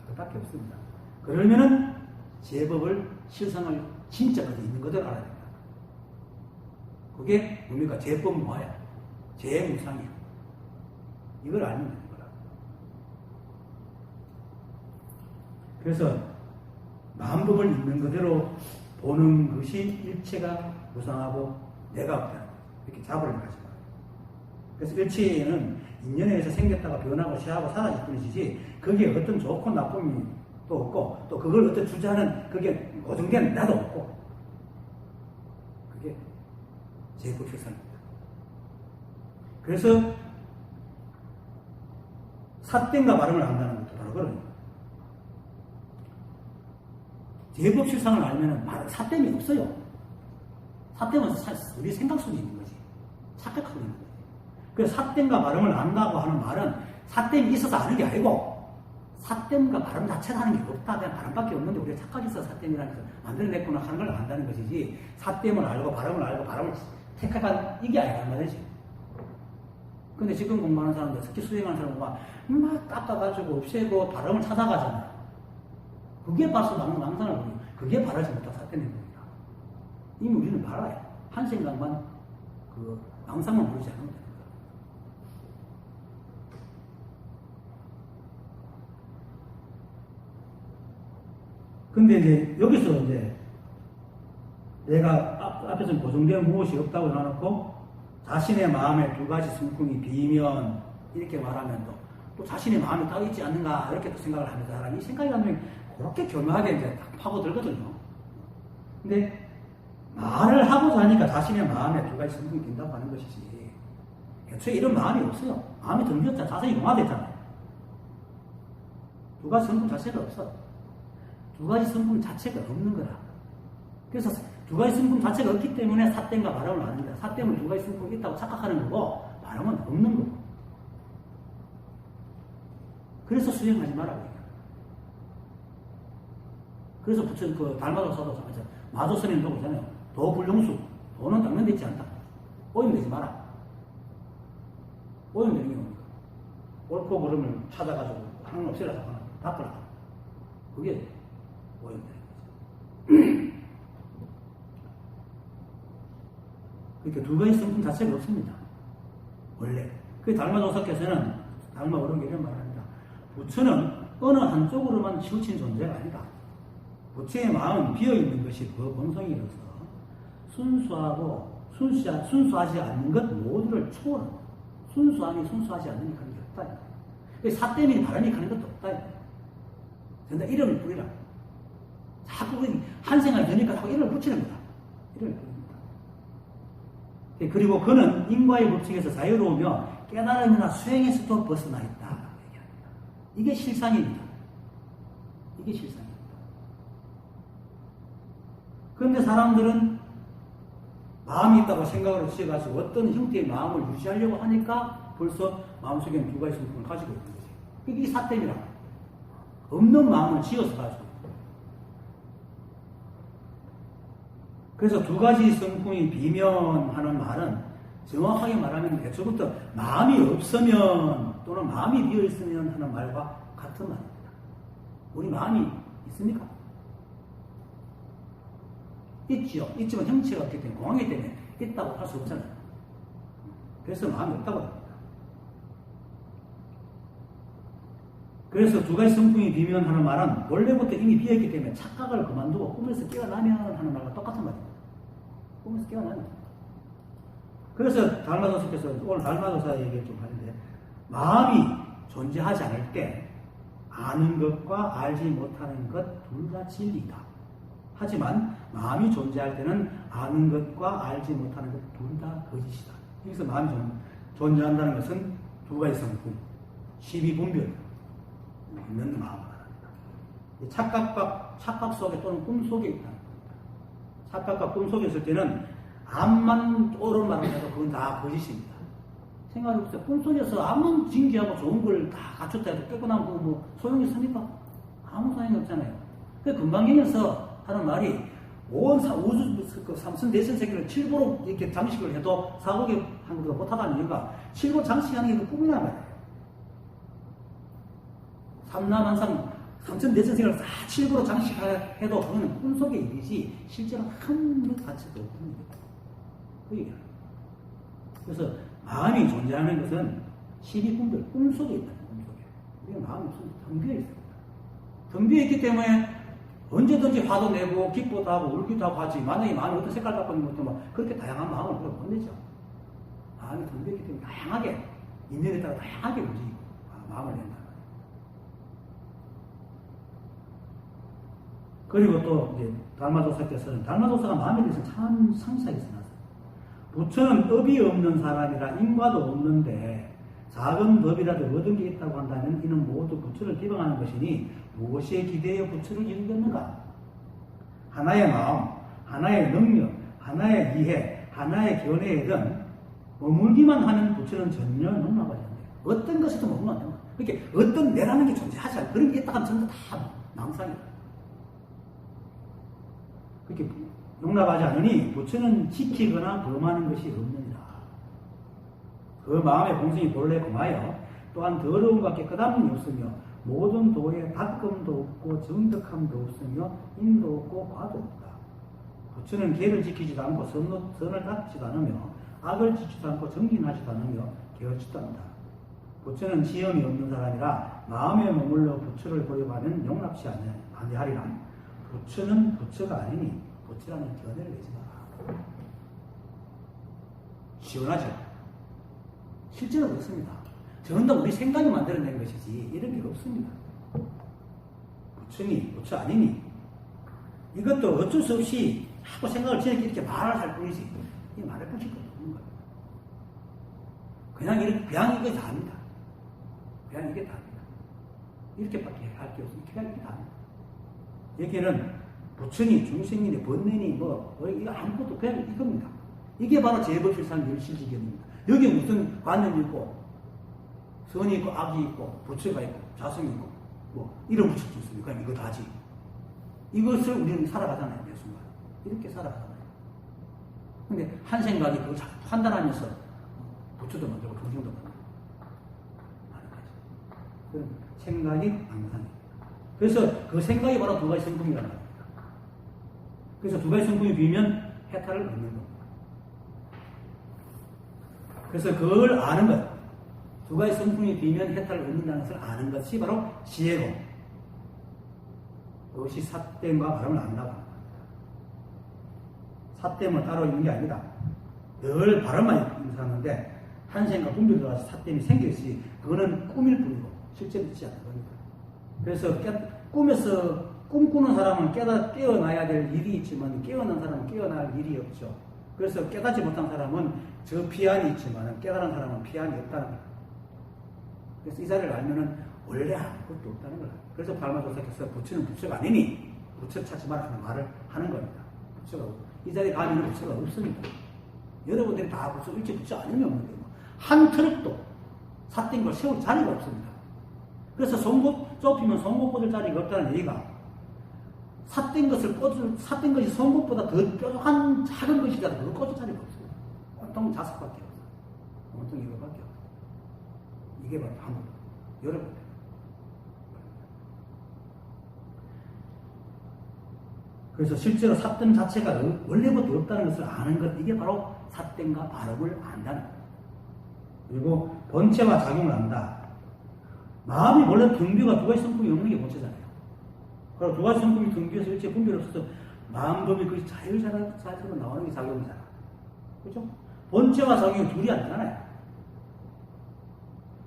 그것밖에 없습니다. 그러면은 제법을 실상을 진짜 그저 있는 그대로 알아야 됩니다. 그게 뭡니까? 제법무아야. 제무상이야. 이걸 알면 됩니다. 그래서 마음법을 있는 그대로 보는 것이 일체가 무상하고 내가 없다. 이렇게 자부를 가지 말아요. 그래서 일체는 인연에 의해서 생겼다가 변하고 시하고 사라질 뿐이지 거기에 어떤 좋고 나쁨이 또 없고 또 그걸 어떤 주장하는 그게 고정된 나도 없고 그게 제법실상입니다. 그래서 삿됨과 발음을 안다는 것도 바로 그런 거예요. 제법실상을 알면은 삿됨이 없어요. 삿됨은 우리 생각 속에 있는 거지. 착각하고 있는 거지. 그래서 삿됨과 발음을 안다고 하는 말은 삿됨이 있어서 아는 게 아니고 삿됨과 발음 자체가 하는 게 없다. 그냥 발음밖에 없는데 우리가 착각해서 삿됨이라는 것을 만들어냈구나 하는 걸 안다는 것이지 삿됨을 알고 발음을 택하가 이게 아니란 말이지. 근데 지금 공부하는 사람들, 특히 수행하는 사람들 막 깎아가지고 없애고 발음을 찾아가잖아요. 그게 벌써 망상을 부리고 그게 바라지 못한 삿됨인 겁니다. 이미 우리는 바라요. 한 생각만 그 망상만 부르지 않으면 됩니다. 근데 이제 여기서 이제 내가 앞에서 고정된 무엇이 없다고 해놓고 자신의 마음에 두 가지 성품이 비면 이렇게 말하면 또 자신의 마음이 따로 있지 않는가 이렇게 또 생각을 하면서 사람이 생각이 그렇게 교묘하게 이제 딱 파고들거든요. 근데 말을 하고자 하니까 자신의 마음에 두 가지 성품이 든다고 하는 것이지 애초에 이런 마음이 없어요. 마음이 덤볐잖아. 자세히 용화됐잖아요. 두 가지 성품 자체가 없어. 두 가지 성품 자체가 없는 거라. 그래서 두 가지 성품 자체가 없기 때문에 삿됨과 발음을 아는다. 삿됨은 두 가지 성품이 있다고 착각하는 거고 발음은 없는 거고. 그래서 수행하지 말라고 해요. 그래서 부처 그 달마도사도 마조스님도 그러잖아요. 도불용수. 도는 당면되지 않다. 오염되지 마라. 오염되는 게 뭡니까? 옳고 그름을 찾아가지고 하나님 없애라. 닦으라. 그게 오염되는 거죠. 그러니까 두 가지 성품 자체가 없습니다. 원래. 그 달마도사께서는 달마 어른게 이런 말을 합니다. 부처는 어느 한쪽으로만 치우친 존재가 아니다. 부처의 마음은 비어있는 것이 그 본성이로서 순수하지 않는 것 모두를 초월한다. 순수하지 않는 그런 게 없다. 삿됨이 발음이 가는 것도 없다. 근데 이름을 뿌리라. 자꾸 한 생각이 드니까 자꾸 이름을 붙이는 거다. 이름을 뿌립니다. 그리고 그는 인과의 법칙에서 자유로우며 깨달음이나 수행에서도 벗어나 있다. 얘기합니다. 이게 실상입니다. 이게 실상입니다. 그런데 사람들은 마음이 있다고 생각을 지어가지고 어떤 형태의 마음을 유지하려고 하니까 벌써 마음속에는 두 가지 성품을 가지고 있는 거지. 이게 삿됨이라고. 없는 마음을 지어서 가지고. 그래서 두 가지 성품이 비면하는 말은 정확하게 말하면 애초부터 마음이 없으면 또는 마음이 비어있으면 하는 말과 같은 말입니다. 우리 마음이 있습니까? 있지요. 있지만 형체가 없기 때문에 공항이기 때문에 있다고 할 수 없잖아요. 그래서 마음이 없다고 합니다. 그래서 두 가지 성품이 비면하는 말은 원래부터 이미 비었기 때문에 착각을 그만두고 꿈에서 깨어나면 하는 말과 똑같은 말입니다. 꿈에서 깨어나면. 그래서 달마도사께서 오늘 달마도사 얘기를 좀 하는데 마음이 존재하지 않을 때 아는 것과 알지 못하는 것 둘 다 진리이다. 하지만 마음이 존재할 때는 아는 것과 알지 못하는 것 둘 다 거짓이다. 여기서 마음이 존재한다는 것은 두 가지 성품, 12분별 있는 마음을 말합니다. 착각 속에 또는 꿈 속에 있다는 겁니다. 착각과 꿈 속에 있을 때는 암만 옳은 말을 해도 그건 다 거짓입니다. 생각해보세요. 꿈속에서 암만 진기하고 좋은 걸 다 갖췄다 해도 깨끗한 뭐 소용이 있습니까? 아무 소용이 없잖아요. 그 금방경에서 하는 말이 온 우주 그 삼선 대선 세계를 칠보로 이렇게 장식을 해도 사고기 한 것보다 못하다는 이유가 칠보 장식하는 게 그 꿈이란 말이에요. 삼남한상 삼천 대선 세계를 다 칠보로 장식해도 그거는 꿈속의 일이지 실제로 한 가치도 없는 거예요. 그 얘기예요. 그래서 마음이 존재하는 것은 12분별 꿈속에 있다. 꿈속에. 우리가 마음이 없으면 텅 비어 있습니다. 텅 비어 있기 때문에 언제든지 화도 내고 기뻐도 하고 울기도 하고 하지. 만약에 마음이 어떤 색깔 갖고 있는 것도 막 그렇게 다양한 마음을 우리가 못 내죠. 마음이 텅 비어 있기 때문에 다양하게 인연에 따라 다양하게 움직이고 마음을 낸다. 그리고 또 이제 달마도사께서는 달마도사가 마음에 대해서 참 상세하게 써놨어요. 부처는 법이 없는 사람이라 인과도 없는데 작은 법이라도 얻은 게 있다고 한다면 이는 모두 부처를 비방하는 것이니 무엇에 기대어 부처를 이루겠는가? 하나의 마음, 하나의 능력, 하나의 이해, 하나의 견해에든 머물기만 하면 부처는 전혀 용납하지 않아요. 어떤 것에도 머물면 안 됩니다. 그렇게 어떤 내라는 게 존재하지 않아요. 그런 게 있다고 하면 전부 다 망상이에요. 그렇게 용납하지 않으니 부처는 지키거나 범하는 것이 없느니라. 그 마음의 공성이 본래 금하여 또한 더러움과 깨끗함이 없으며 모든 도에 닦음도 없고 정덕함도 없으며 인도 없고 과도 없다. 부처는 계를 지키지도 않고 선을 닦지도 않으며 악을 지키지도 않고 정진하지도 않으며 개어지도 않는다. 부처는 지엄이 없는 사람이라 마음에 머물러 부처를 보려하면 용납치 아니하리라. 부처는 부처가 아니니 부처라는 견해를 내지 마라. 시원하죠? 실제로 그렇습니다. 전부 우리 생각이 만들어낸 것이지 이런 게 없습니다. 부처니 부처 아니니 이것도 어쩔 수 없이 자꾸 생각을 지니까 이렇게 말을 할 뿐이지 이 말할 것이 없는 거예요. 그냥 이게 다입니다. 그냥 이게 다입니다. 이렇게밖에 할 게 없으니 그냥 이게 다입니다. 여기는 부처니 중생이니 번뇌니 이거 아무것도 그냥 이겁니다. 이게 바로 제법실상 열실지견입니다. 여기 무슨 관념이 있고 선이 있고 악이 있고 부처가 있고 자성이 있고 이런 부처도 있습니까? 이거 다지. 이것을 우리는 살아가잖아요. 매 순간. 이렇게 살아가잖아요. 근데 한 생각이 그걸 자꾸 판단하면서 부처도 만들고 중생도 만들고 하는 거죠. 그럼 생각이 망상이에요. 그래서 그 생각이 바로 두 가지 성품이라는 겁니다. 그래서 두 가지 성품이 비면 해탈을 얻는 겁니다. 그래서 그걸 아는 것, 두 가지 성품이 비면 해탈을 얻는다는 것을 아는 것이 바로 지혜고, 그것이 삿됨과 바람을 안다고 합니다. 삿됨은 따로 있는 게 아니다. 늘 바람만 인사하는데 한 생각 분별이 들어가서 삿됨이 생겼지 그거는 꿈일 뿐이고 실제로 있지 않는 겁니다. 그래서 꿈에서 꿈꾸는 사람은 깨어나야 될 일이 있지만 깨어난 사람은 깨어날 일이 없죠. 그래서 깨닫지 못한 사람은 저 피안이 있지만 깨달은 사람은 피안이 없다는 거예요. 그래서 이 자리를 알면은 원래 아무것도 없다는 거예요. 그래서 달마도사께서 부처는 부처가 아니니 부처를 찾지 마라 하는 말을 하는 겁니다. 부처가 이 자리에 가면 부처가 없습니다. 여러분들이 다 부처 일찍 부처 아니면 없는데 한 트럭도 삿된 걸 세울 자리가 없습니다. 그래서 송곳 좁히면 송곳 꽂을 자리가 없다는 얘기가 삿된 것이 송곳보다 더 뾰족한 작은 것이라도 그걸 꽂을 자리가 없어요. 온통 자석밖에 없어요. 온통 이거밖에 없어요. 이게 바로 방법. 여러분. 그래서 실제로 삿됨 자체가 원래부터 없다는 것을 아는 것, 이게 바로 삿됨과 발음을 안다는 거예요. 그리고 본체와 작용을 안다. 마음이 원래 등비가 두 가지 성품이 없는 게 본체잖아요. 그리고 두 가지 성품이 등비에서 일체 분별이 없어서 마음법이 그 자유자재로 나오는 게 작용이잖아. 그렇죠? 본체와 작용이 둘이 아니잖아요.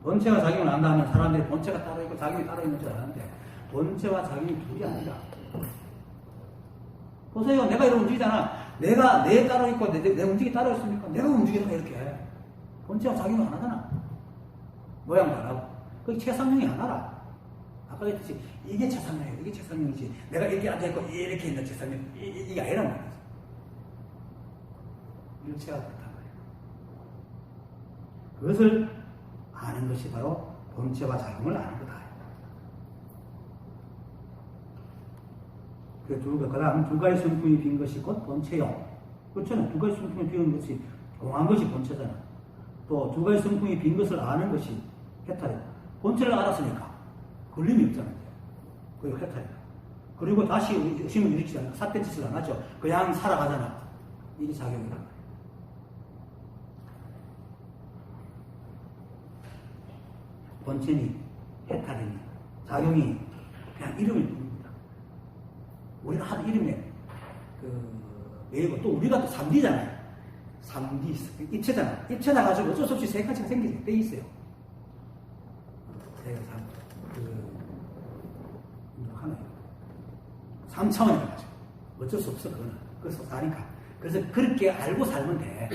본체와 작용을 안다 하면 사람들이 본체가 따로 있고 작용이 따로 있는 줄 아는데 본체와 작용이 둘이 아니라 보세요. 내가 이러고 움직이잖아. 내가 내 따로 있고 내 움직이 따로 있습니까? 내가 움직이는 거 이렇게. 본체와 작용이 하나잖아. 모양도 안 하고. 그 최상형이 하나라. 아까 했듯이 이게 최상형이에요. 이게 최상형이지. 내가 이렇게 앉아있고 이렇게 있는 최상형. 이게 아니란 말이지. 일체가 그렇단 말이에요. 그것을 아는 것이 바로 본체와 작용을 아는 거다. 그 다음 두 가지 성품이 빈 것이 곧 본체요. 그렇잖아요. 두 가지 성품이 빈 것이 공한 것이 본체잖아. 또 두 가지 성품이 빈 것을 아는 것이 해탈이다. 본체를 알았으니까 걸림이 없잖아요. 그게 해탈이다. 그리고 다시 의심을 일으키지 않고 사태 짓을 안 하죠. 그냥 살아가잖아. 이게 작용이란 말이에요. 본체니 해탈이니 작용이 그냥 이름을 부릅니다. 우리가 하도 이름에 매이고 또 우리가 또 3D잖아요. 3D 입체잖아. 입체나 가지고 어쩔 수 없이 세 가지가 생기게 돼 있어요. 제가 하나요. 3차원이 가지고 어쩔 수 없어 그거는. 그래서 사니까. 그래서 그렇게 알고 살면 돼.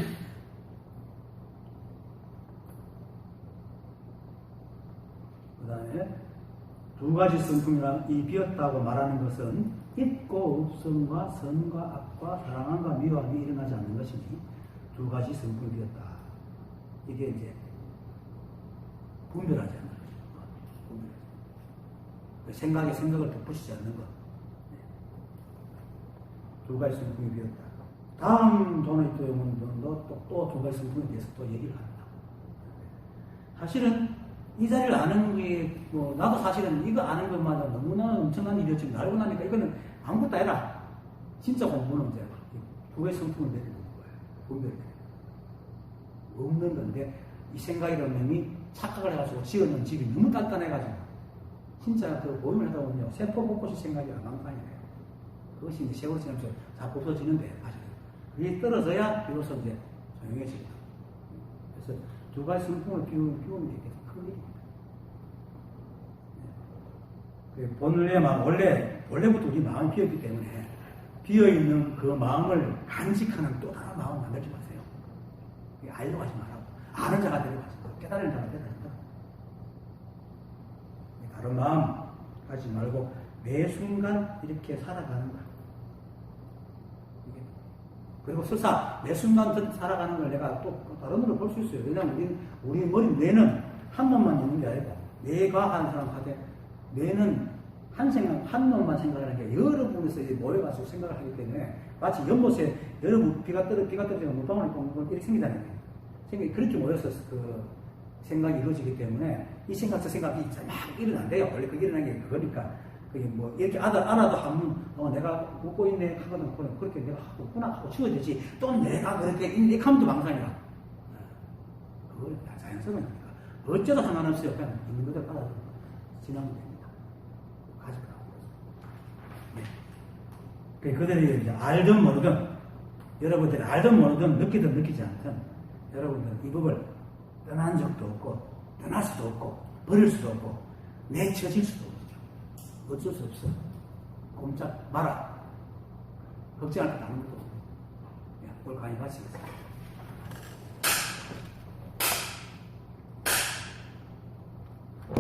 그 다음에 두 가지 성품이란 이 비었다고 말하는 것은 있고 없음과 선과 악과 사랑함과 미워함이 일어나지 않는 것이니 두 가지 성품이 비었다. 이게 이제 분별하지 않는 거죠. 생각에 생각을 덧붙이지 않는 것. 두 가지 성품이 비었다. 다음 도네이트 영혼들도 또 두 가지 성품에 대해서 또 얘기를 합니다. 사실은 이 자리를 아는 게, 나도 사실은 이거 아는 것마다 너무나 엄청난 일이었지만, 알고 나니까 이거는 아무것도 아니라, 진짜 공부는 이제, 두 개의 성품을 내리는 거예요. 분별이. 없는 건데, 이 생각이라는 놈이 착각을 해가지고 지어놓은 집이 너무 단단해가지고, 진짜 그 모임을 하다 보면요, 세포 곳곳이 생각이 망상이래요. 그것이 이제 세월이 지나면서 자꾸 없어지는데, 사실은. 그게 떨어져야 비로소 이제 조용해집니다. 그래서 두 가지 성품을 비우는 게 큰 일입니다. 본래 마음, 원래부터 우리 마음이 비었기 때문에 비어있는 그 마음을 간직하는 또 다른 마음을 만들지 마세요. 알려고 하지 말라고. 아는 자가 되려고 하지 말고, 깨달은 자가 되려고 한다. 다른 마음 하지 말고 매 순간 이렇게 살아가는 거야. 그리고 설사 매 순간 살아가는 걸 내가 또 다른 으로 볼 수 있어요. 왜냐하면 우리 머리, 뇌는 한 놈만 있는 게 아니고, 뇌가 한 사람 하되, 뇌는 한 놈만 생각하는 게 여러 부분에서 모여가지고 생각을 하기 때문에, 마치 연못에 여러 비가 떨어지면 물방울이 뻥뻥 이렇게 생기잖아요. 그렇게 모여서 그 생각이 이루어지기 때문에, 이 생각, 저 생각이 막 일어난대요. 원래 그 일어난 게 그거니까. 그게 이렇게 알아도 한번 내가 웃고 있네 하거든. 그렇게 내가 웃구나 하고 치워지지. 또 내가 그렇게 있네 하면 또 망상이라. 그걸 자연스러우니까. 어쩌다 상관없어요. 그냥 있는 그대로 받아서 지나면 됩니다. 가져가고. 네. 그들이 이제 알든 모르든, 여러분들이 알든 모르든 느끼든 느끼지 않든, 여러분들은 이 법을 떠난 적도 없고, 떠날 수도 없고, 버릴 수도 없고, 내쳐질 수도 없죠. 어쩔 수 없어. 꼼짝 마라. 걱정할 것 아무것도 없어. 그걸 많이 마치겠습니다.